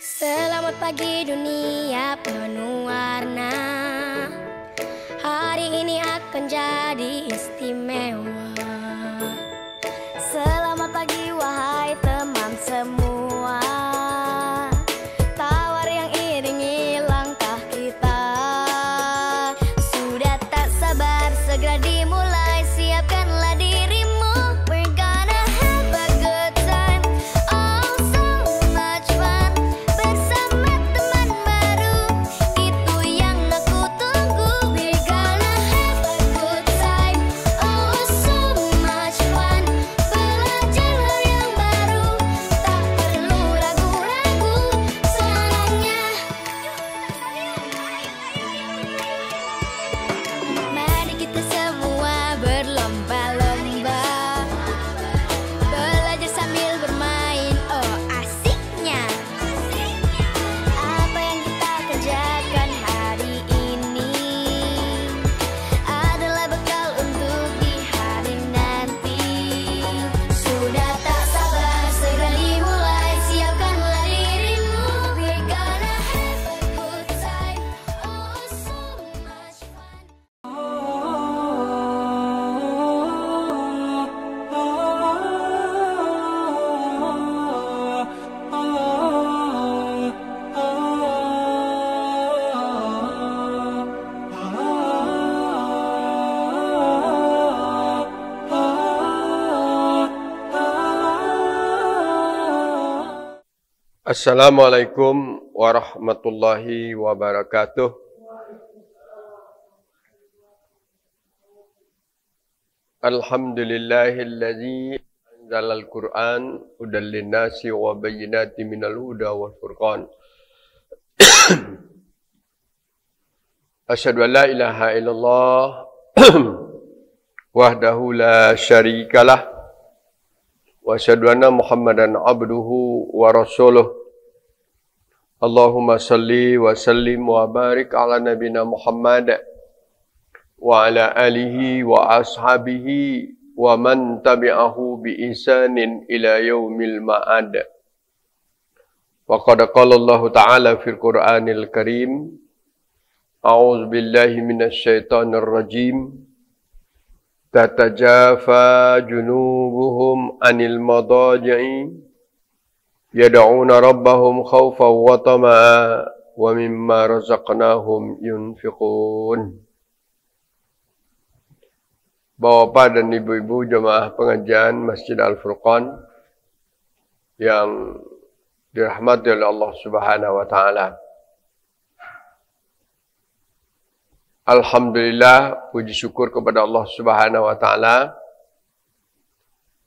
Selamat pagi dunia penuh warna. Hari ini akan jadi istimewa. Selamat pagi wahai teman semua. Tawar yang iringi langkah kita. Sudah tak sabar segera dimulai. Siapkanlah dirimu. We're gonna have a good time. Oh so much fun. Bersama teman baru. Itu yang aku tunggu. We're gonna have a good time. Oh so much fun. Belajar hal yang baru. Tak perlu ragu-ragu. Senangnya. Mari kita semua berlomba-lomba. Belajar sambil bermain. Oh asiknya. Apa yang kita kerjakan hari ini adalah bekal untuk di hari nanti. Sudah tak sabar segera dimulai. Siapkanlah dirimu. We're gonna have a good time. Oh so much fun. Assalamualaikum warahmatullahi wabarakatuh. Alhamdulillahilladzi anzalal Qur'an hudan linnasi wa bayyinatin minal huda wal furqan. Asyhadu an la ilaha illallah wahdahu la syarikalah wa asyhadu anna Muhammadan abduhu wa rasuluh. Allahumma salli wa sallim wa barik ala nabina Muhammad wa ala alihi wa ashabihi wa man tabi'ahu bi ihsanin ila yaumil ma'ad. Wa qad qala Allah ta'ala fil Qur'anil Karim, a'udzu billahi minasy syaithanir rajim. Tatajafa junubuhum anil madaji'i yad'una rabbahum khawfan wa tama'a wa mimma razaqnahum yunfiqun. Bapak dan ibu-ibu jemaah pengajian Masjid Al-Furqan yang dirahmati oleh Allah Subhanahu wa taala. Alhamdulillah, puji syukur kepada Allah Subhanahu wa taala.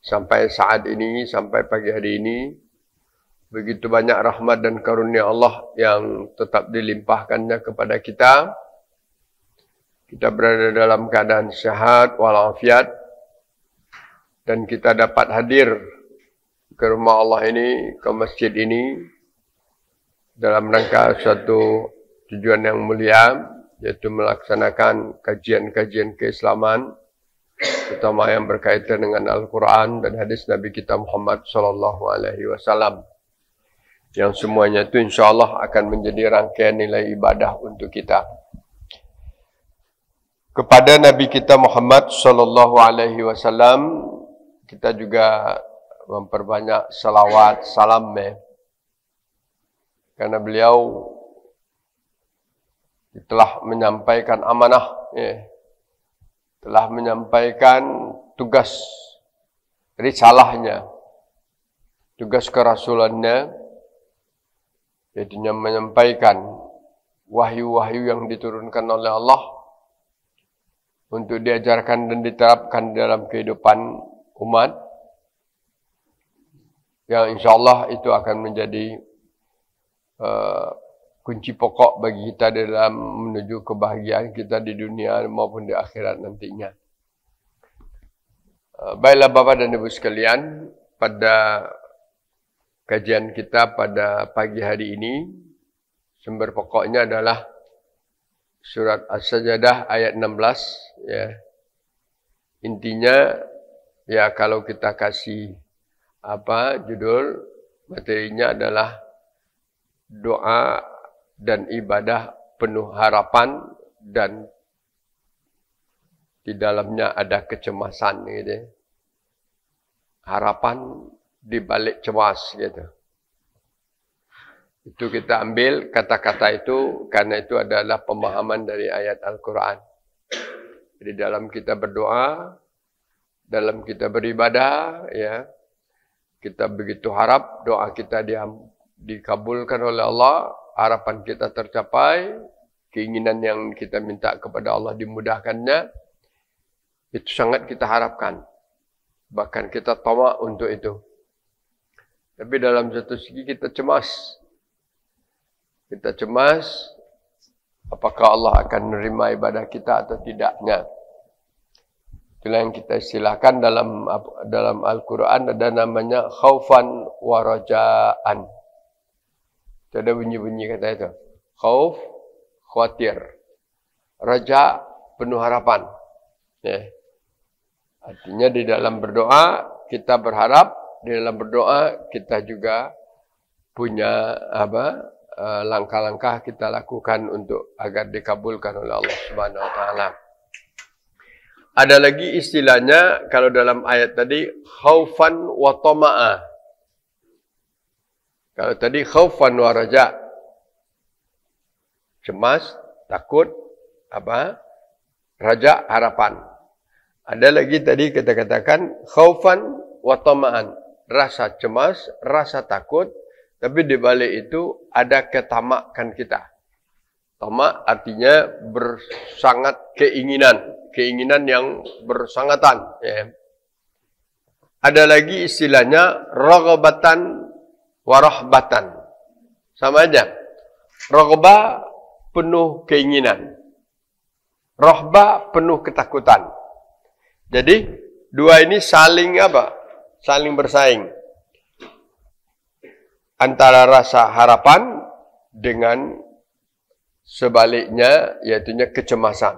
Sampai saat ini, sampai pagi hari ini, begitu banyak rahmat dan karunia Allah yang tetap dilimpahkannya kepada kita. Kita berada dalam keadaan sehat walafiat dan kita dapat hadir ke rumah Allah ini, ke masjid ini dalam rangka suatu tujuan yang mulia, yaitu melaksanakan kajian-kajian keislaman, terutama yang berkaitan dengan Al-Quran dan hadis Nabi kita Muhammad SAW, yang semuanya itu insyaAllah akan menjadi rangkaian nilai ibadah untuk kita. Kepada Nabi kita Muhammad SAW, kita juga memperbanyak salawat, salam, karena beliau telah menyampaikan amanah, telah menyampaikan tugas risalahnya, tugas kerasulannya, yaitu menyampaikan wahyu-wahyu yang diturunkan oleh Allah untuk diajarkan dan diterapkan dalam kehidupan umat, yang insyaAllah itu akan menjadi kunci pokok bagi kita dalam menuju kebahagiaan kita di dunia maupun di akhirat nantinya. Baiklah Bapak dan Ibu sekalian, pada kajian kita pada pagi hari ini, sumber pokoknya adalah surat As-Sajdah ayat 16. Ya. Intinya ya kalau kita kasih judul materinya adalah doa dan ibadah penuh harapan dan di dalamnya ada kecemasan gitu. Harapan di balik cemas gitu. Itu kita ambil kata-kata itu karena itu adalah pemahaman dari ayat Al-Quran. Jadi dalam kita berdoa, dalam kita beribadah, ya, kita begitu harap doa kita dikabulkan oleh Allah, harapan kita tercapai, keinginan yang kita minta kepada Allah dimudahkannya, itu sangat kita harapkan. Bahkan kita tamak untuk itu. Tapi dalam satu segi kita cemas. Kita cemas, apakah Allah akan menerima ibadah kita atau tidaknya. Itulah yang kita istilahkan dalam Al-Quran ada namanya khaufan wa raja'an. Itu ada bunyi-bunyi kata itu. Khauf, khawatir. Raja, penuh harapan. Ya. Artinya di dalam berdoa kita berharap, di dalam berdoa kita juga punya langkah-langkah kita lakukan untuk agar dikabulkan oleh Allah Subhanahu Wa Taala. Ada lagi istilahnya kalau dalam ayat tadi khaufan wa tama'a. Kalau tadi khaufan wa raja, cemas, takut, raja, harapan. Ada lagi tadi kita katakan khaufan wa tama'an, rasa cemas, rasa takut, tapi di balik itu ada ketamakan kita. Tamak artinya bersangat keinginan yang bersangatan. Ya. Ada lagi istilahnya raghabatan wa rahbatan. Sama aja. Raghbah penuh keinginan. Rahbah penuh ketakutan. Jadi dua ini saling saling bersaing. Antara rasa harapan dengan sebaliknya, yaitunya kecemasan.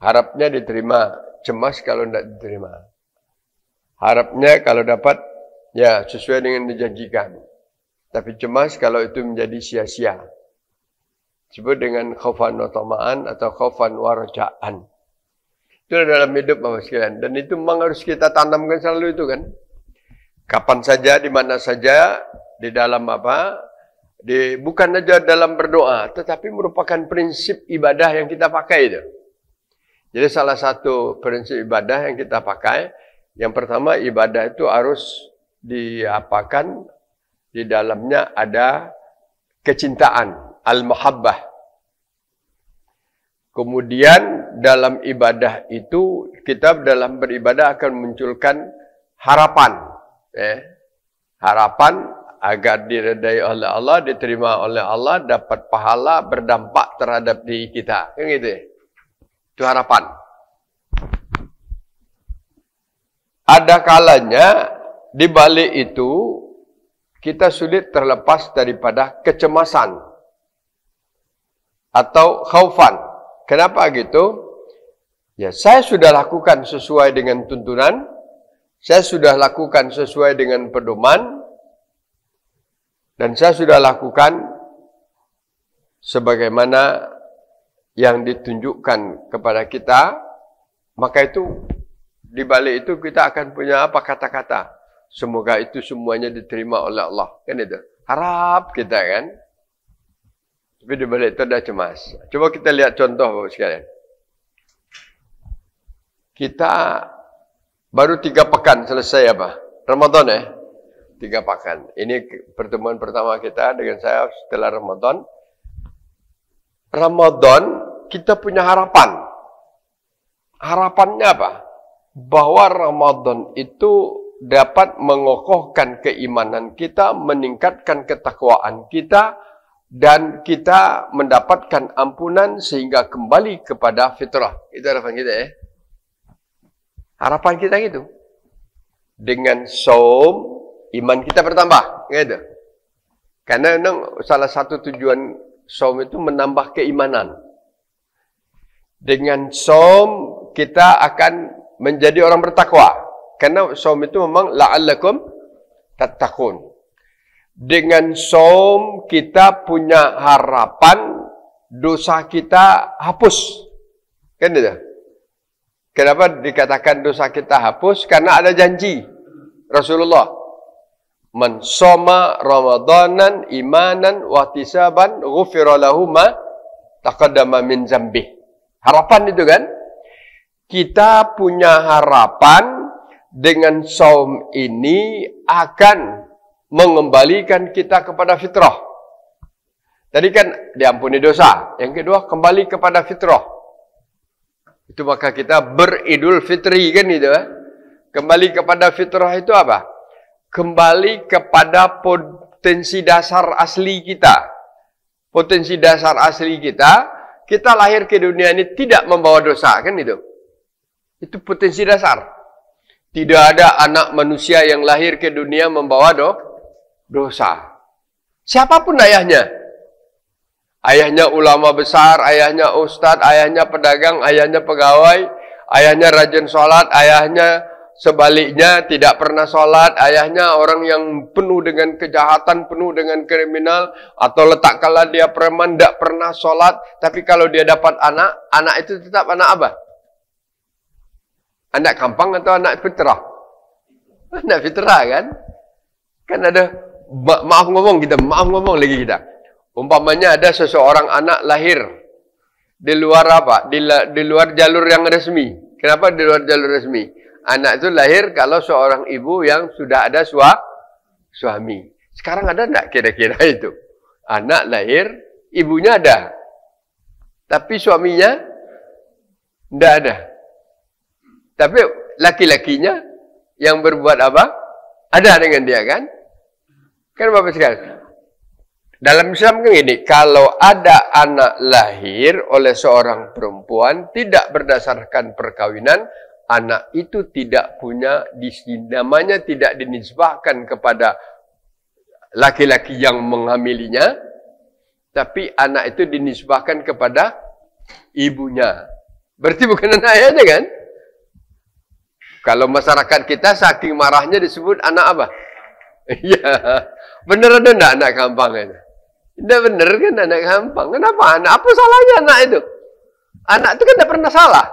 Harapnya diterima, cemas kalau tidak diterima. Harapnya kalau dapat, ya sesuai dengan dijanjikan. Tapi cemas kalau itu menjadi sia-sia. Disebut dengan khaufan wa tama'an atau khaufan wa raja'an. Itu dalam hidup Bapak sekalian. Dan itu memang harus kita tanamkan selalu itu kan. Kapan saja, di mana saja, di dalam bukan saja dalam berdoa, tetapi merupakan prinsip ibadah yang kita pakai itu. Jadi salah satu prinsip ibadah yang kita pakai, yang pertama ibadah itu harus diapakan, di dalamnya ada kecintaan, al-mahabbah. Kemudian dalam ibadah itu, kita dalam beribadah akan memunculkan harapan. Harapan agar diredai oleh Allah, diterima oleh Allah, dapat pahala, berdampak terhadap diri kita. Kan gitu ya? Itu harapan. Ada kalanya di balik itu kita sulit terlepas daripada kecemasan atau khaufan. Kenapa gitu? Ya, saya sudah lakukan sesuai dengan tuntunan, saya sudah lakukan sesuai dengan pedoman, dan saya sudah lakukan sebagaimana yang ditunjukkan kepada kita, maka itu di balik itu kita akan punya kata-kata. Semoga itu semuanya diterima oleh Allah. Kan itu. Harap kita kan. Tapi di balik itu ada cemas. Coba kita lihat contoh Bapak sekalian. Kita baru 3 pekan selesai Ramadan ya. 3 pekan. Ini pertemuan pertama kita dengan saya setelah Ramadan. Ramadan kita punya harapan. Harapannya apa? Bahwa Ramadan itu dapat mengokohkan keimanan kita, meningkatkan ketakwaan kita, dan kita mendapatkan ampunan sehingga kembali kepada fitrah. Itu harapan kita ya. Harapan kita gitu. Dengan saum, iman kita bertambah. Gitu. Karena salah satu tujuan saum itu menambah keimanan. Dengan saum, kita akan menjadi orang bertakwa. Karena saum itu memang la'allakum tattaqun. Dengan saum kita punya harapan dosa kita hapus. Kan itu? Kenapa dikatakan dosa kita hapus? Karena ada janji Rasulullah. Man shoma ramadanan imanan wahtisaban ghufira lahu ma taqaddama min dzambih. Harapan itu kan? Kita punya harapan dengan saum ini akan mengembalikan kita kepada fitrah. Tadi kan diampuni dosa. Yang kedua, kembali kepada fitrah. Itu maka kita beridul fitri kan itu. Kembali kepada fitrah itu apa? Kembali kepada potensi dasar asli kita. Potensi dasar asli kita, kita lahir ke dunia ini tidak membawa dosa, kan itu? Itu potensi dasar. Tidak ada anak manusia yang lahir ke dunia membawa dosa. Siapapun ayahnya. Ayahnya ulama besar, ayahnya ustadz, ayahnya pedagang, ayahnya pegawai, ayahnya rajin sholat, ayahnya sebaliknya tidak pernah sholat, ayahnya orang yang penuh dengan kejahatan, penuh dengan kriminal, atau letak kala dia preman, tidak pernah sholat, tapi kalau dia dapat anak, anak itu tetap anak apa? Anak kampang atau anak fitrah? Anak fitrah kan? Kan ada, maaf ngomong lagi kita. Umpamanya ada seseorang anak lahir di luar apa? Di luar jalur yang resmi. Kenapa di luar jalur resmi? Anak itu lahir kalau seorang ibu yang sudah ada suami. Sekarang ada enggak kira-kira itu? Anak lahir, ibunya ada. Tapi suaminya enggak ada. Tapi laki-lakinya yang berbuat apa? Ada dengan dia kan? Kan Bapak sekalian. Dalam Islam kan ini, kalau ada anak lahir oleh seorang perempuan tidak berdasarkan perkawinan, anak itu tidak punya namanya tidak dinisbahkan kepada laki-laki yang menghamilinya, tapi anak itu dinisbahkan kepada ibunya. Berarti bukan anak ayahnya kan? Kalau masyarakat kita saking marahnya disebut anak apa? Iya, bener ada enggak anak gampang itu? Tidak bener kan anak gampang. Kenapa anak? Apa salahnya anak itu? Anak itu kan tidak pernah salah.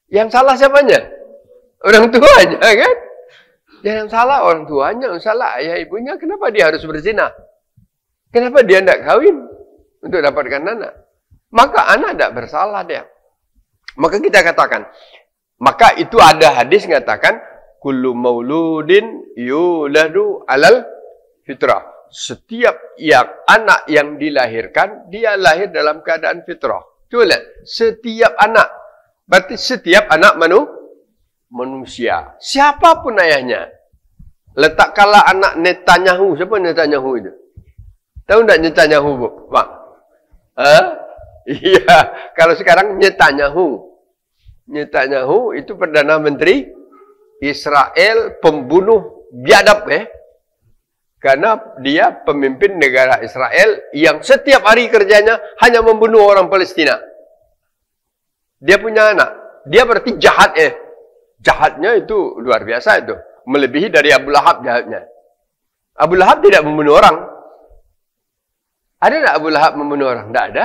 Yang salah siapanya? Orang tuanya kan? Yang salah orang tuanya, yang salah ayah ibunya. Kenapa dia harus berzina? Kenapa dia tidak kawin untuk dapatkan anak? Maka anak tidak bersalah dia. Maka kita katakan, maka itu ada hadis mengatakan, kullu mauludin yuladu alal fitrah. Setiap anak yang dilahirkan, dia lahir dalam keadaan fitrah. Coba lihat, setiap anak. Berarti setiap anak manusia. Siapapun ayahnya. Letak kala anak Netanyahu. Siapa Netanyahu itu? Tahu tak Netanyahu, Pak? Iya. Kalau sekarang Netanyahu. Netanyahu itu Perdana Menteri Israel, pembunuh biadab. Karena dia pemimpin negara Israel yang setiap hari kerjanya hanya membunuh orang Palestina. Dia punya anak. Dia berarti jahat Jahatnya itu luar biasa itu. Melebihi dari Abu Lahab jahatnya. Abu Lahab tidak membunuh orang. Ada tak Abu Lahab membunuh orang? Tidak ada.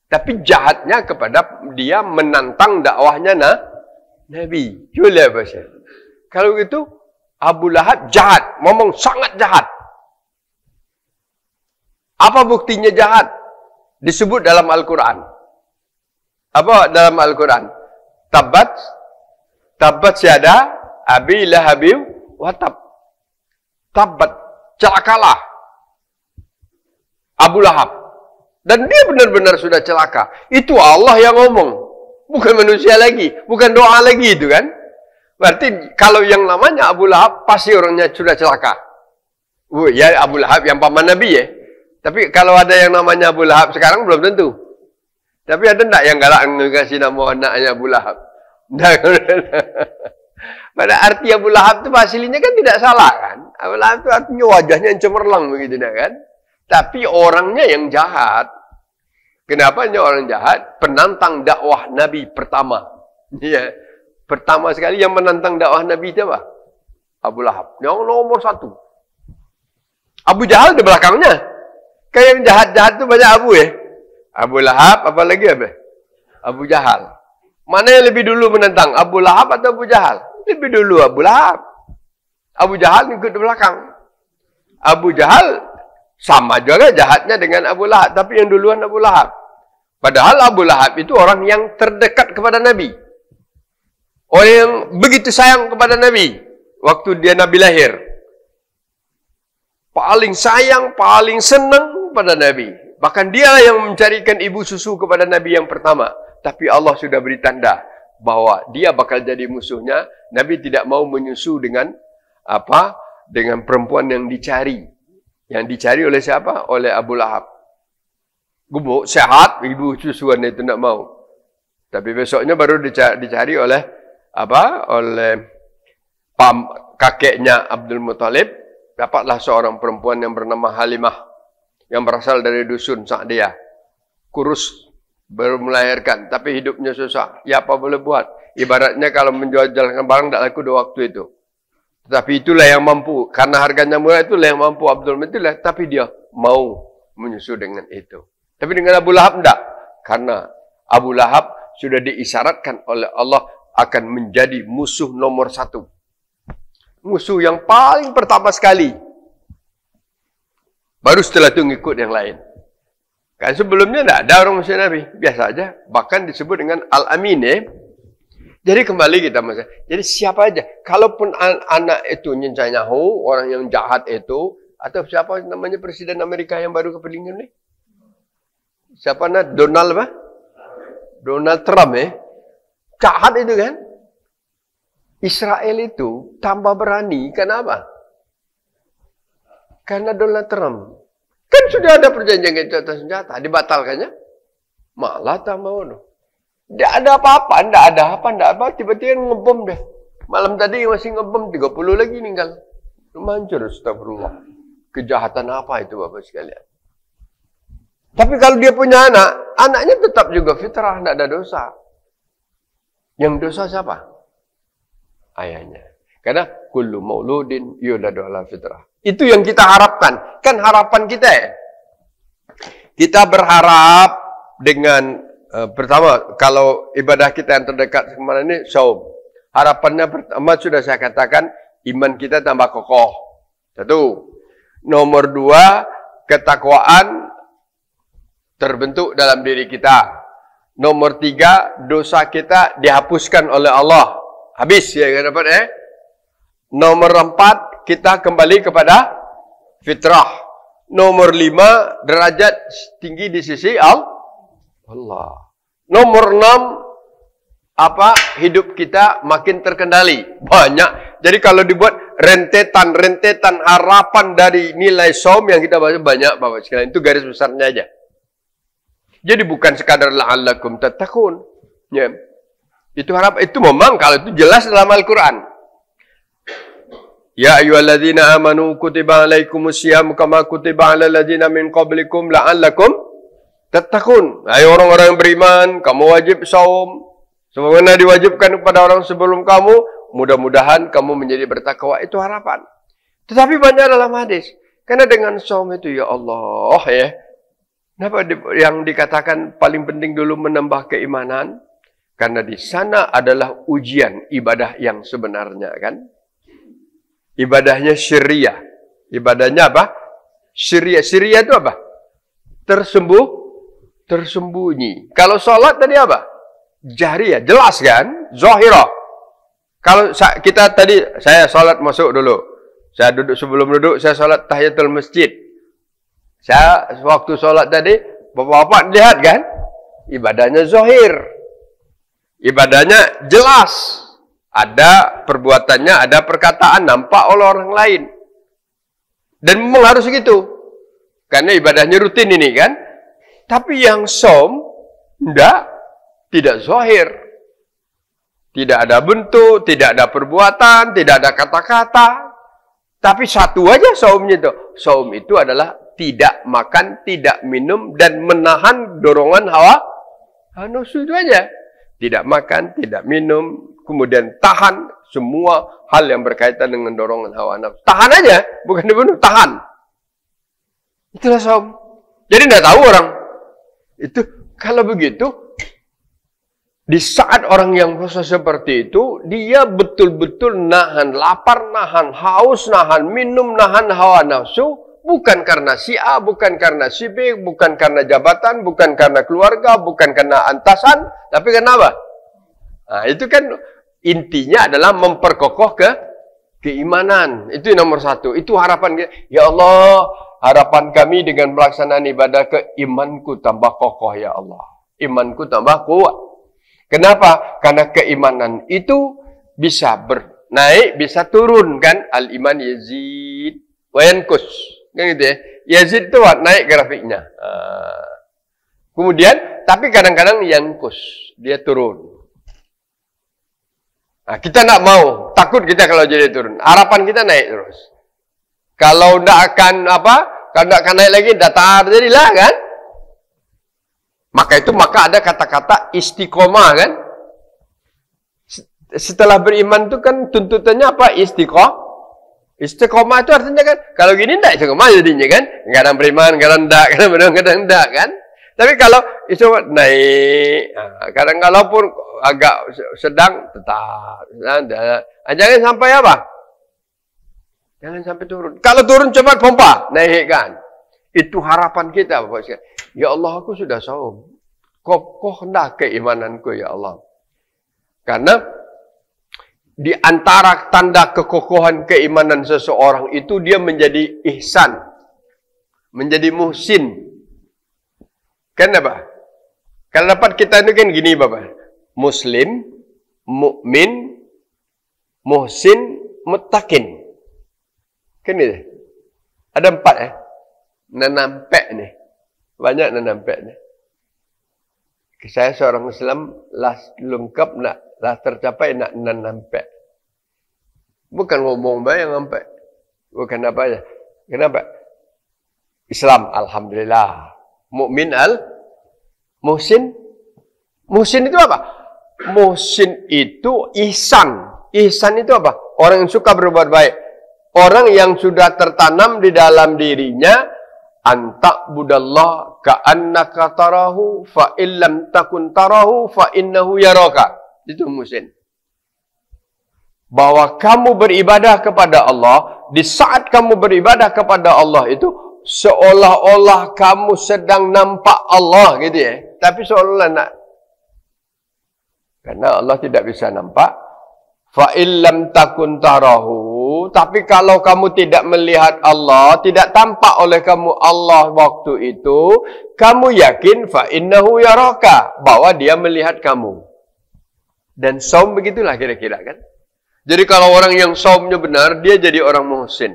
Tapi jahatnya kepada dia menantang dakwahnya Nabi. Julia bahasa. Kalau gitu, Abu Lahab jahat. Ngomong sangat jahat. Apa buktinya jahat? Disebut dalam Al-Quran. Apa dalam Al-Quran? Tabbat syada abi lahabi watab. Tabbat, celakalah Abu Lahab. Dan dia benar-benar sudah celaka. Itu Allah yang ngomong. Bukan manusia lagi. Bukan doa lagi itu kan. Berarti kalau yang namanya Abu Lahab, pasti orangnya sudah celaka. Ya Abu Lahab yang paman Nabi ya. Tapi kalau ada yang namanya Abu Lahab sekarang belum tentu. Tapi ada enggak yang galak ngasih nama anaknya Abu Lahab? Pada arti Abu Lahab itu aslinya kan tidak salah kan. Abu Lahab itu artinya wajahnya yang cemerlang begitu kan. Tapi orangnya yang jahat. Kenapa orang jahat? Penantang dakwah Nabi pertama. Ya. pertama sekali yang menantang dakwah Nabi itu apa? Abu Lahab. Yang nomor 1. Abu Jahal di belakangnya. Kayak yang jahat-jahat itu banyak Abu ya. Abu Lahab, apa lagi apa? Abu Jahal. Mana yang lebih dulu menentang? Abu Lahab atau Abu Jahal? Lebih dulu Abu Lahab. Abu Jahal ikut di belakang. Abu Jahal sama juga jahatnya dengan Abu Lahab. Tapi yang duluan Abu Lahab. Padahal Abu Lahab itu orang yang terdekat kepada Nabi. Orang yang begitu sayang kepada Nabi. Waktu dia Nabi lahir. Paling sayang, paling senang pada Nabi. Bahkan dia yang mencarikan ibu susu kepada Nabi yang pertama. Tapi Allah sudah beri tanda bahwa dia bakal jadi musuhnya. Nabi tidak mau menyusu dengan apa? Dengan perempuan yang dicari. Yang dicari oleh siapa? Oleh Abu Lahab. Gemuk, sehat, ibu susuan itu tidak mau. Tapi besoknya baru dicari oleh apa? Oleh kakeknya Abdul Muthalib. Dapatlah seorang perempuan yang bernama Halimah. Yang berasal dari dusun Sa'diyah. Kurus, baru melahirkan. Tapi hidupnya susah. Ya apa boleh buat? Ibaratnya kalau menjual-jualkan barang tidak laku 2 waktu itu. Tetapi itulah yang mampu. Karena harganya murah itulah yang mampu Abdul Muthalib. Tapi dia mau menyusu dengan itu. Tapi dengan Abu Lahab tidak. Karena Abu Lahab sudah diisyaratkan oleh Allah akan menjadi musuh nomor 1. Musuh yang paling pertama sekali. Baru setelah itu ngikut yang lain. Kan sebelumnya tidak ada orang musuh Nabi. Biasa aja. Bahkan disebut dengan Al-Amin. Jadi kembali kita masalah. Jadi siapa aja. Kalaupun anak itu Netanyahu, orang yang jahat itu. Atau siapa namanya Presiden Amerika yang baru kepilih ini? Siapa nak? Donald apa? Donald Trump Jahat itu kan? Israel itu tambah berani. Kenapa? Karena Donald Trump. Kan sudah ada perjanjian gencatan senjata. Dibatalkannya. Malah tambah bodoh. Tidak ada apa-apa. Tidak ada apa. Tiba-tiba ngebom deh. Malam tadi masih ngebom. 30 lagi meninggal. Hancur. Astagfirullah. Kejahatan apa itu Bapak sekalian? Tapi kalau dia punya anak. Anaknya tetap juga fitrah. Tidak ada dosa. Yang dosa siapa? Ayahnya. Karena kullu mauludin yuladu ala fitrah. Itu yang kita harapkan. Kan harapan kita Kita berharap dengan pertama kalau ibadah kita yang terdekat kemana ini saum. Harapannya pertama sudah saya katakan iman kita tambah kokoh. 1. Nomor 2 ketakwaan terbentuk dalam diri kita. Nomor 3 dosa kita dihapuskan oleh Allah. Habis ya kan dapat Nomor 4 kita kembali kepada fitrah. Nomor 5 derajat tinggi di sisi Allah. Nomor 6 hidup kita makin terkendali. Banyak. Jadi kalau dibuat rentetan harapan dari nilai saum yang kita baca banyak Bapak sekalian. Itu garis besarnya aja. Jadi bukan sekadar la'allakum tattaqun. Ya. Itu memang kalau itu jelas dalam Al-Quran. Ya ayyuhalladzina amanu kutiba alaikumusiyam kama kutiba alal ladzina min qablikum la'allakum tattaqun. Hai orang-orang yang beriman, kamu wajib saum sebagaimana diwajibkan kepada orang sebelum kamu, mudah-mudahan kamu menjadi bertakwa. Itu harapan. Tetapi banyak dalam hadis. Karena dengan saum itu ya Allah kenapa yang dikatakan paling penting dulu menambah keimanan? Karena di sana adalah ujian ibadah yang sebenarnya kan. Ibadahnya syariah. Ibadahnya apa? Syariah. Syariah itu apa? Tersembunyi. Kalau sholat tadi apa? Jariyah. Jelas kan? Zahirah. Kalau kita tadi, saya sholat masuk dulu. Saya duduk sebelum duduk, saya sholat tahiyatul masjid. Saya waktu sholat tadi, bapak-bapak lihat kan? Ibadahnya zahir. Ibadahnya jelas. Ada perbuatannya, ada perkataan, nampak oleh orang lain. Dan memang harus gitu. Karena ibadahnya rutin ini kan. Tapi yang saum, tidak zahir. Tidak ada bentuk, tidak ada perbuatan, tidak ada kata-kata. Tapi satu aja saumnya itu. Saum itu adalah tidak makan, tidak minum, dan menahan dorongan hawa nafsu itu aja. Tidak makan, tidak minum, kemudian tahan semua hal yang berkaitan dengan dorongan hawa nafsu. Tahan aja, bukan dibunuh, tahan. Itulah saum. Jadi tidak tahu orang. Itu kalau begitu, di saat orang yang puasa seperti itu, dia betul-betul nahan lapar, nahan haus, nahan minum, nahan hawa nafsu. Bukan karena si A, bukan karena si B, bukan karena jabatan, bukan karena keluarga, bukan karena antasan. Tapi kenapa? Nah, itu kan intinya adalah memperkokoh keimanan. Itu nomor satu. Itu harapan kita. Ya Allah, harapan kami dengan pelaksanaan ibadah imanku tambah kokoh ya Allah. Imanku tambah kuat. Kenapa? Karena keimanan itu bisa naik, bisa turun kan. Al-iman yazid wa yankus. Kan gitu ya. Yazid itu naik grafiknya. Kemudian, tapi kadang-kadang yankus. Dia turun. Nah, kita tidak mau, takut kita kalau jadi turun. Harapan kita naik terus. Kalau tidak akan kalau tidak akan naik lagi, datar jadilah kan. Maka ada kata-kata istiqomah kan. Setelah beriman itu kan tuntutannya apa? Istiqomah itu artinya kan, kalau gini tidak istiqomah jadinya kan. Kadang beriman, kadang tidak kan. Tapi kalau itu naik, kadang kalaupun agak sedang tetap. Jangan sampai apa? Jangan sampai turun. Kalau turun cepat pompa, naikkan. Itu harapan kita, Bapak sekalian. Ya Allah, aku sudah saum. Kokoh hendak keimananku ya Allah. Karena di antara tanda kekokohan keimanan seseorang itu dia menjadi ihsan, menjadi muhsin. Kenapa? Kalau dapat kita itu kan gini Bapak. Muslim, mukmin, muhsin, muttaqin. Kan ini. Ada 4 ya. Nampak nih. Banyak nampak nih. Saya seorang Islam lah lengkap lah tercapai nak nampak. Bukan ngomong baik yang nampak. Bukan apa aja. Kenapa? Islam alhamdulillah. Mukmin muhsin. Muhsin itu apa? Muhsin itu ihsan. Ihsan itu apa? Orang yang suka berbuat baik. Orang yang sudah tertanam di dalam dirinya anta'budallah ka'annaka tarahu fa illam takun tarahu fa innahu yaraka. Itu muhsin. Bahwa kamu beribadah kepada Allah, di saat kamu beribadah kepada Allah itu seolah-olah kamu sedang nampak Allah gitu ya. Tapi seolah-olah nak. Karena Allah tidak bisa nampak. Fa illam takun tarahu, tapi kalau kamu tidak melihat Allah, tidak tampak oleh kamu Allah waktu itu, kamu yakin fa innahu yaraka, bahwa dia melihat kamu. Dan saum begitulah kira-kira kan. Jadi kalau orang yang saumnya benar, dia jadi orang muhsin.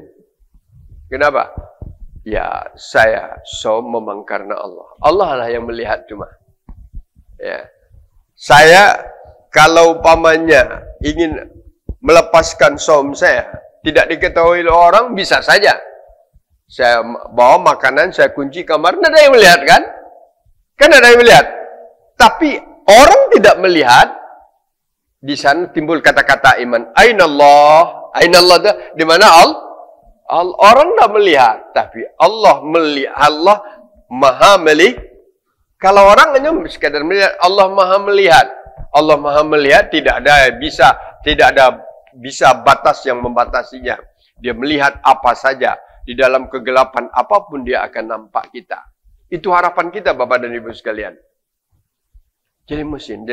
Kenapa? Ya, saya saum memang karena Allah. Allah lah yang melihat cuma. Ya. Saya kalau umpamanya ingin melepaskan saum saya, tidak diketahui oleh orang, bisa saja. Saya bawa makanan, saya kunci kamar, tidak ada yang melihat kan? Kan ada yang melihat. Tapi orang tidak melihat, di sana timbul kata-kata iman. Ainallah. Ainallah itu di mana orang tidak melihat, tapi Allah melihat. Allah maha melihat. Kalau orang hanya sekadar melihat, Allah maha melihat. Allah maha melihat, tidak ada bisa batas yang membatasinya. Dia melihat apa saja. Di dalam kegelapan apapun dia akan nampak kita. Itu harapan kita Bapak dan Ibu sekalian. Jadi muhsin.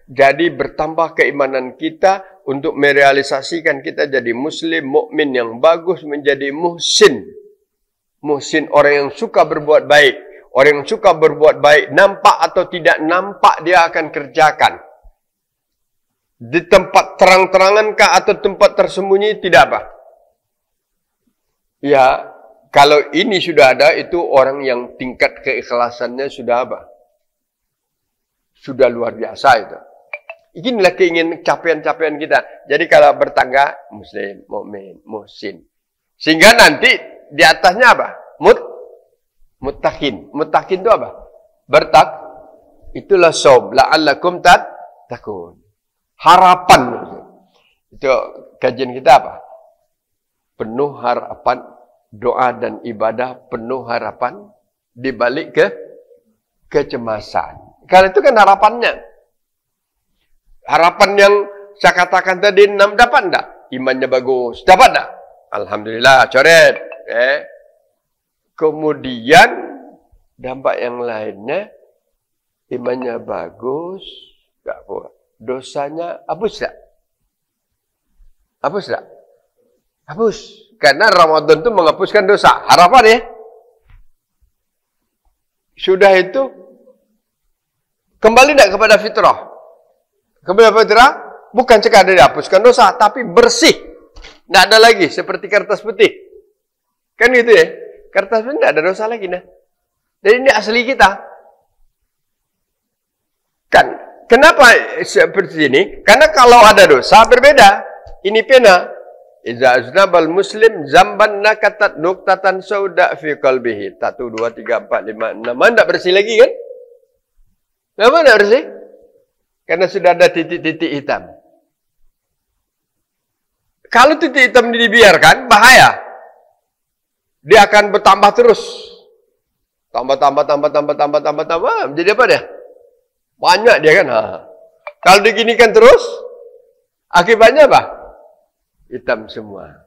Jadi bertambah keimanan kita untuk merealisasikan kita jadi muslim, mukmin yang bagus, menjadi muhsin. Muhsin orang yang suka berbuat baik. Orang yang suka berbuat baik, nampak atau tidak nampak, dia akan kerjakan. Di tempat terang-terangan kah atau tempat tersembunyi, tidak apa. Ya, kalau ini sudah ada, itu orang yang tingkat keikhlasannya sudah apa? Sudah luar biasa itu. Inilah keinginan capaian-capaian kita. Jadi kalau bertangga, muslim, mukmin, muhsin. Sehingga nanti di atasnya apa? Muttaqin. Muttaqin itu apa? Itulah saum. La'allakum takun. Harapan. Itu kajian kita apa? Penuh harapan, doa dan ibadah penuh harapan dibalik kecemasan. Kalau itu kan harapannya. Harapan yang saya katakan tadi 6 dapat enggak? Imannya bagus. Dapat enggak? Alhamdulillah, coret. Kemudian dampak yang lainnya, imannya bagus, enggak apa. Dosanya hapus enggak? Hapus enggak? Hapus. Karena Ramadan itu menghapuskan dosa. Harapan ya. Sudah itu, kembali enggak kepada fitrah? Kepada fitrah, bukan sekadar dihapuskan dosa, tapi bersih. Enggak ada lagi, seperti kertas putih. Kan gitu ya? Kertas putih enggak ada dosa lagi. Nah. Jadi ini asli kita. Kan, kenapa seperti ini? Karena kalau ada dosa, berbeda. Ini pena. Iza aznabal muslim zamban nakatat nuktatan sauda fi qalbihi. 1, 2, 3, 4, 5, 6. Tidak bersih lagi kan? Kenapa tidak bersih? Karena sudah ada titik-titik hitam. Kalau titik hitam dibiarkan, bahaya. Dia akan bertambah terus. Tambah. Jadi apa dia? Banyak dia kan? Kalau diginikan terus, akibatnya apa? Hitam semua.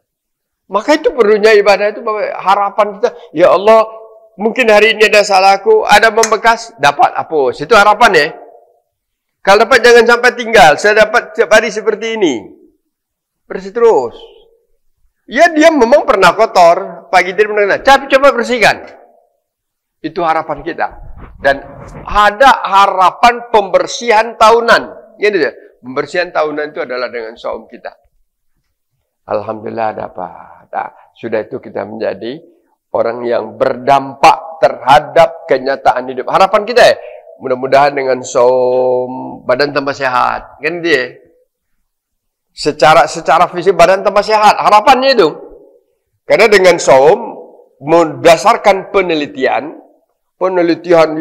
Maka itu perlunya ibadah itu, harapan kita, ya Allah, mungkin hari ini ada salahku, ada membekas, dapat hapus. Itu harapan ya. Kalau dapat jangan sampai tinggal, saya dapat setiap hari seperti ini. Bersih terus. Ya dia memang pernah kotor, pagi dia pernah, coba bersihkan. Itu harapan kita. Dan ada harapan pembersihan tahunan. Gitu ya. Pembersihan tahunan itu adalah dengan saum kita. Alhamdulillah ada apa? Nah, sudah itu kita menjadi orang yang berdampak terhadap kenyataan hidup. Harapan kita ya, mudah-mudahan dengan saum badan tambah sehat. Kan dia? Secara fisik badan tambah sehat. Harapannya itu. Karena dengan saum berdasarkan penelitian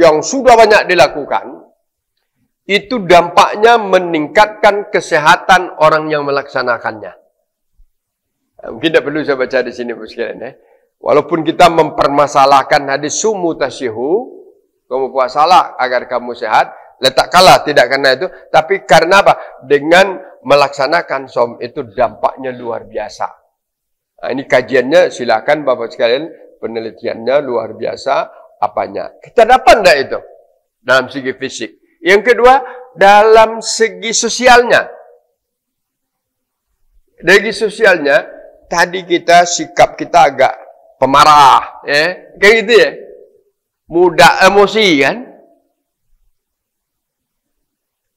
yang sudah banyak dilakukan, itu dampaknya meningkatkan kesehatan orang yang melaksanakannya. Mungkin tidak perlu saya baca di sini sekalian ya. Walaupun kita mempermasalahkan hadis sumu tasyihu, kamu puasalah agar kamu sehat, letakkanlah tidak karena itu, tapi karena apa? Dengan melaksanakan saum itu dampaknya luar biasa. Nah, ini kajiannya silakan Bapak sekalian, penelitiannya luar biasa apanya. Kita dapat enggak itu? Dalam segi fisik. Yang kedua, dalam segi sosialnya. Dari sosialnya, tadi sikap kita agak pemarah, ya, kayak gitu ya, mudah emosi kan.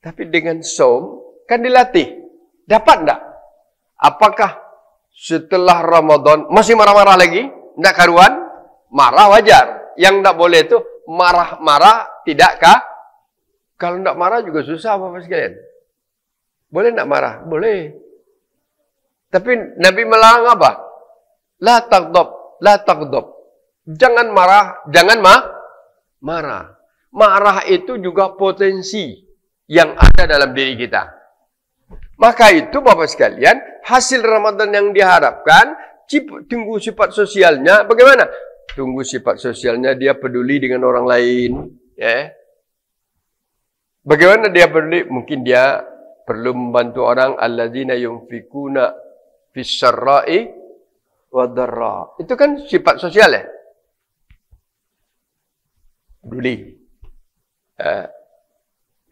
Tapi dengan saum kan dilatih, dapat enggak? Apakah setelah Ramadan masih marah-marah lagi? Enggak karuan? Marah wajar. Yang enggak boleh itu marah-marah tidakkah? Kalau enggak marah juga susah Bapak sekalian. Boleh enggak marah? Boleh. Tapi Nabi melarang apa? La taghdab, la taghdab. Jangan marah, jangan marah. Marah itu juga potensi yang ada dalam diri kita. Maka itu Bapak sekalian, hasil Ramadan yang diharapkan, tunggu sifat sosialnya bagaimana? Tunggu sifat sosialnya dia peduli dengan orang lain, ya. Bagaimana dia peduli? Mungkin dia perlu membantu orang, alladzina yunfikuna fis syarra'i wadharra. Itu kan sifat sosial ya. Peduli.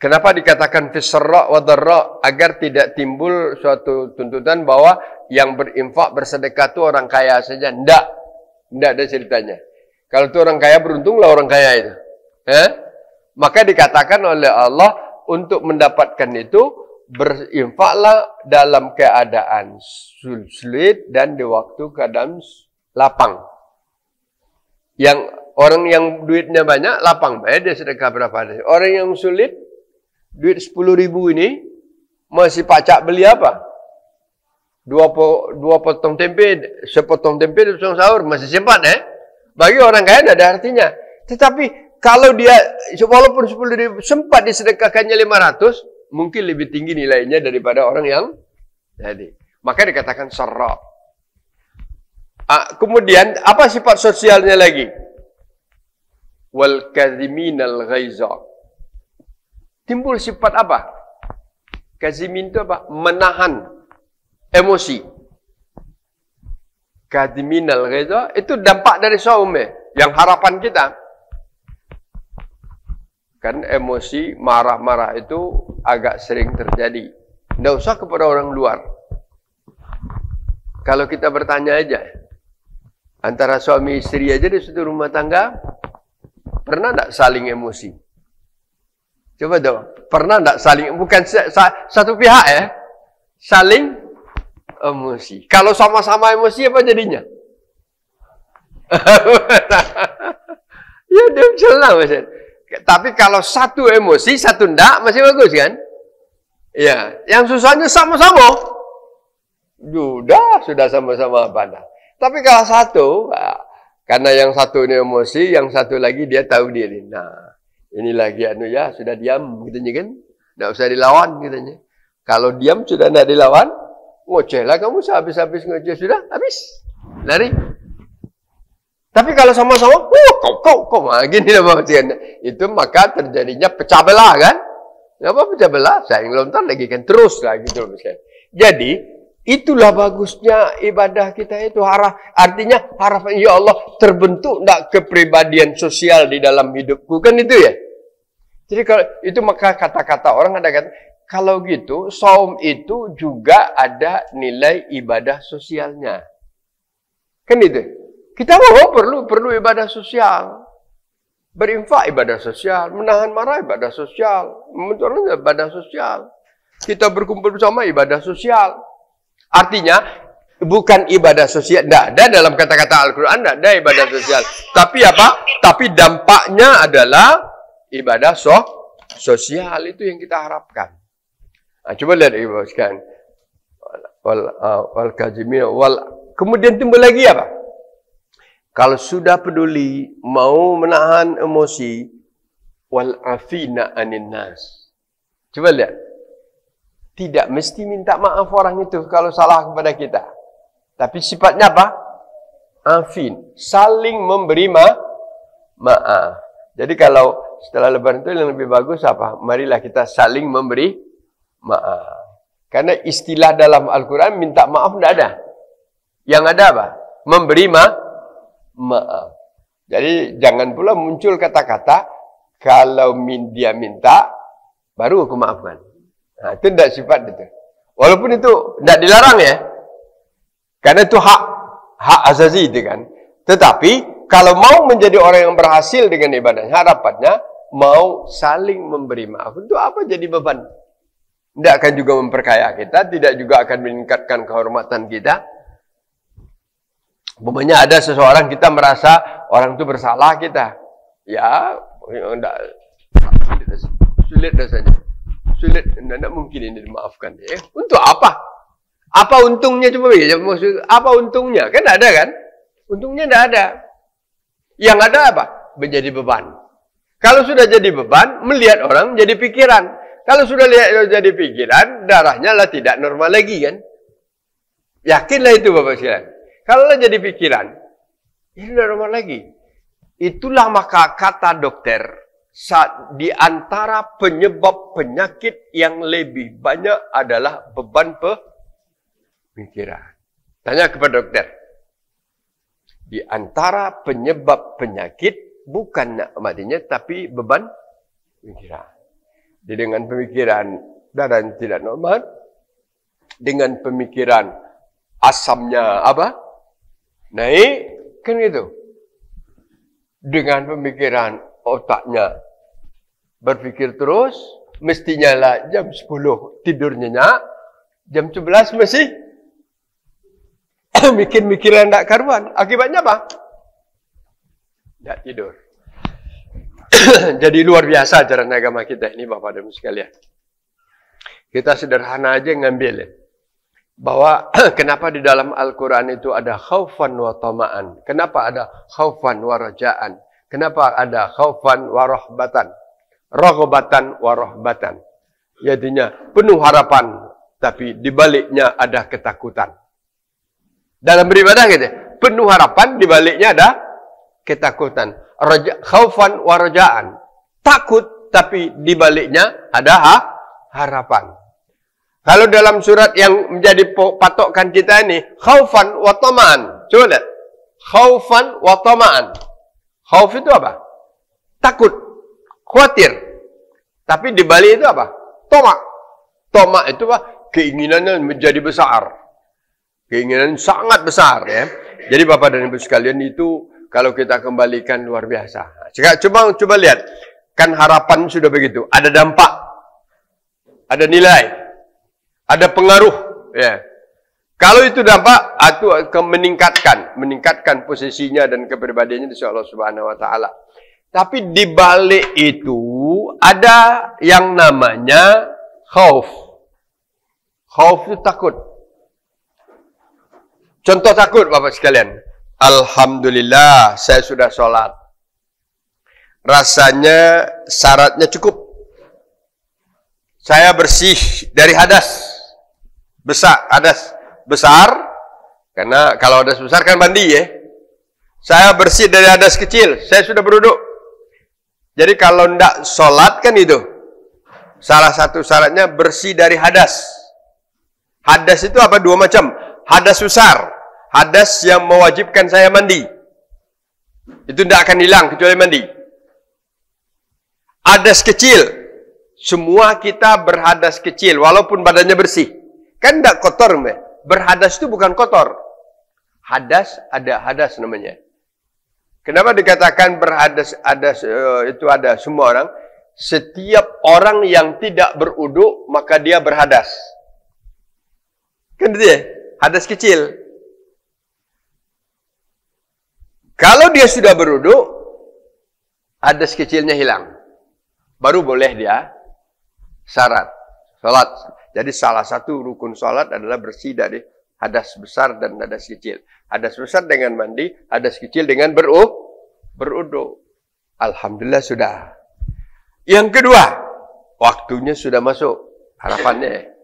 Kenapa dikatakan fis syarra' wadharra? Agar tidak timbul suatu tuntutan bahwa yang berinfak bersedekah itu orang kaya saja. Tidak ada ceritanya. Kalau itu orang kaya, beruntunglah orang kaya itu. Maka dikatakan oleh Allah untuk mendapatkan itu, berinfaklah dalam keadaan sulit dan di waktu keadaan lapang. Yang orang yang duitnya banyak, lapang, dia sedekah berapa hari. Orang yang sulit, duit 10.000 ini, masih pacak beli apa? Dua potong tempe, sepotong tempe, sepotong sahur, masih sempat Bagi orang kaya tidak ada artinya. Tetapi kalau dia, walaupun 10.000 sempat disedekahkannya 500, mungkin lebih tinggi nilainya daripada orang yang jadi. Maka dikatakan sarra. Kemudian apa sifat sosialnya lagi? Wal kadhiminal ghaiza. Timbul sifat apa? Kazimin itu apa? Menahan emosi. Kadhiminal ghaiza itu dampak dari saum yang harapan kita. Kan emosi marah-marah itu agak sering terjadi. Tidak usah kepada orang luar. Kalau kita bertanya aja, antara suami istri aja di satu rumah tangga, pernah tidak saling emosi? Coba dong, pernah tidak saling, bukan satu pihak ya, saling emosi. Kalau sama-sama emosi apa jadinya? Ya dia jelas maksudnya. Tapi kalau satu emosi, satu enggak, masih bagus kan? Ya, yang susahnya sama-sama. Sudah sama-sama pandang. Tapi kalau satu, karena yang satu ini emosi, yang satu lagi dia tahu diri. Nah, ini lagi sudah diam, katanya kan? Tidak usah dilawan, katanya. Kalau diam sudah tidak dilawan, ngoceh lah kamu, habis-habis ngoceh sudah, habis. Lari. Tapi kalau sama-sama, kau, gini lah maksudnya. Itu maka terjadinya pecah belah kan? Apa pecah belah? Saya ngelontar lagi kan terus lah gitu misalnya. Jadi itulah bagusnya ibadah kita itu artinya harapan ya Allah terbentuk enggak kepribadian sosial di dalam hidupku kan itu ya. Jadi kalau itu maka kata-kata orang ada kata kalau gitu saum itu juga ada nilai ibadah sosialnya. Kan itu. Kita perlu ibadah sosial. Berinfak ibadah sosial, menahan marah ibadah sosial, membenturkan ibadah sosial. Kita berkumpul bersama ibadah sosial. Artinya bukan ibadah sosial, tidak ada dalam kata-kata Al-Quran, tidak ada ibadah sosial. Tapi apa? Tapi dampaknya adalah ibadah sosial itu yang kita harapkan. Nah, coba lihat ibu sekalian. Kemudian timbul lagi apa? Kalau sudah peduli, mau menahan emosi, wal afina anin nas. Coba lihat. Tidak mesti minta maaf orang itu kalau salah kepada kita. Tapi sifatnya apa? Afin. Saling memberi maaf. Jadi kalau setelah lebaran itu yang lebih bagus apa? Marilah kita saling memberi maaf. Karena istilah dalam Al-Quran minta maaf tidak ada. Yang ada apa? Memberi maaf. Jadi jangan pula muncul kata-kata kalau dia minta baru aku maafkan. Nah, itu tidak sifat itu. Walaupun itu tidak dilarang ya. Karena itu hak asasi itu kan. Tetapi kalau mau menjadi orang yang berhasil dengan ibadahnya, harapannya mau saling memberi maaf. Untuk apa jadi beban? Tidak akan juga memperkaya kita, tidak juga akan meningkatkan kehormatan kita. Umpamanya ada seseorang kita merasa orang itu bersalah kita. Ya, enggak sulit rasanya. Sulit, tidak mungkin ini dimaafkan. Untuk apa? Apa untungnya coba maksud apa untungnya? Kan ada kan? Untungnya tidak ada. Yang ada apa? Menjadi beban. Kalau sudah jadi beban, melihat orang jadi pikiran. Kalau sudah lihat jadi pikiran, darahnya lah tidak normal lagi kan? Yakinlah itu Bapak sekalian. Kalau jadi pikiran, ini tidak normal lagi. Itulah maka kata dokter, di antara penyebab penyakit yang lebih banyak adalah beban pemikiran. Tanya kepada dokter. Di antara penyebab penyakit, bukan matinya, tapi beban pemikiran. Jadi dengan pemikiran darah tidak normal, dengan pemikiran asamnya apa? Naik, kan gitu. Dengan pemikiran otaknya berpikir terus, mestinya lah jam 10 tidur nyenyak, jam 11 masih mikir-mikiran tak karuan. Akibatnya apa? Tak tidur. Jadi luar biasa ajaran agama kita ini Bapak dan Ibu sekalian. Kita sederhana aja ngambil bahwa kenapa di dalam Al-Quran itu ada khaufan wa tama'an. Kenapa ada khaufan wa raja'an. Kenapa ada khaufan wa rahbatan. Raghbatan wa rahbatan. Jadinya penuh harapan, tapi di baliknya ada ketakutan. Dalam beribadah gitu, penuh harapan, di baliknya ada ketakutan. Khaufan wa rajaan. Takut, tapi di baliknya ada harapan. Kalau dalam surat yang menjadi patokan kita ini, khaufan wa tama'an. Coba lihat. Khaufan wa tama'an. Khauf itu apa? Takut, khawatir. Tapi di balik itu apa? Toma. Toma itu apa? Keinginannya menjadi besar. Keinginan sangat besar ya. Jadi Bapak dan Ibu sekalian, itu kalau kita kembalikan luar biasa. Coba lihat. Kan harapan sudah begitu. Ada dampak. Ada nilai. Ada pengaruh. Ya. Kalau itu dampak, itu akan meningkatkan posisinya dan kepribadiannya di sisi Allah Subhanahu wa taala. Tapi di balik itu ada yang namanya khauf. Khauf itu takut. Contoh takut Bapak sekalian. Alhamdulillah saya sudah sholat. Rasanya syaratnya cukup. Saya bersih dari hadas besar, karena kalau hadas besar kan mandi ya. Saya bersih dari hadas kecil, saya sudah berwudu. Jadi kalau tidak sholat kan itu, salah satu syaratnya bersih dari hadas. Hadas itu apa? Dua macam. Hadas besar, hadas yang mewajibkan saya mandi. Itu tidak akan hilang kecuali mandi. Hadas kecil, semua kita berhadas kecil walaupun badannya bersih. Kan tidak kotor, berhadas itu bukan kotor. Hadas, ada hadas namanya. Kenapa dikatakan berhadas? Itu ada semua orang. Setiap orang yang tidak berudu, maka dia berhadas. Kan itu ya? Hadas kecil. Kalau dia sudah berudu, hadas kecilnya hilang. Baru boleh dia syarat salat. Jadi salah satu rukun salat adalah bersih dari hadas besar dan hadas kecil. Hadas besar dengan mandi, hadas kecil dengan berudu. Alhamdulillah sudah. Yang kedua, waktunya sudah masuk. Harapannya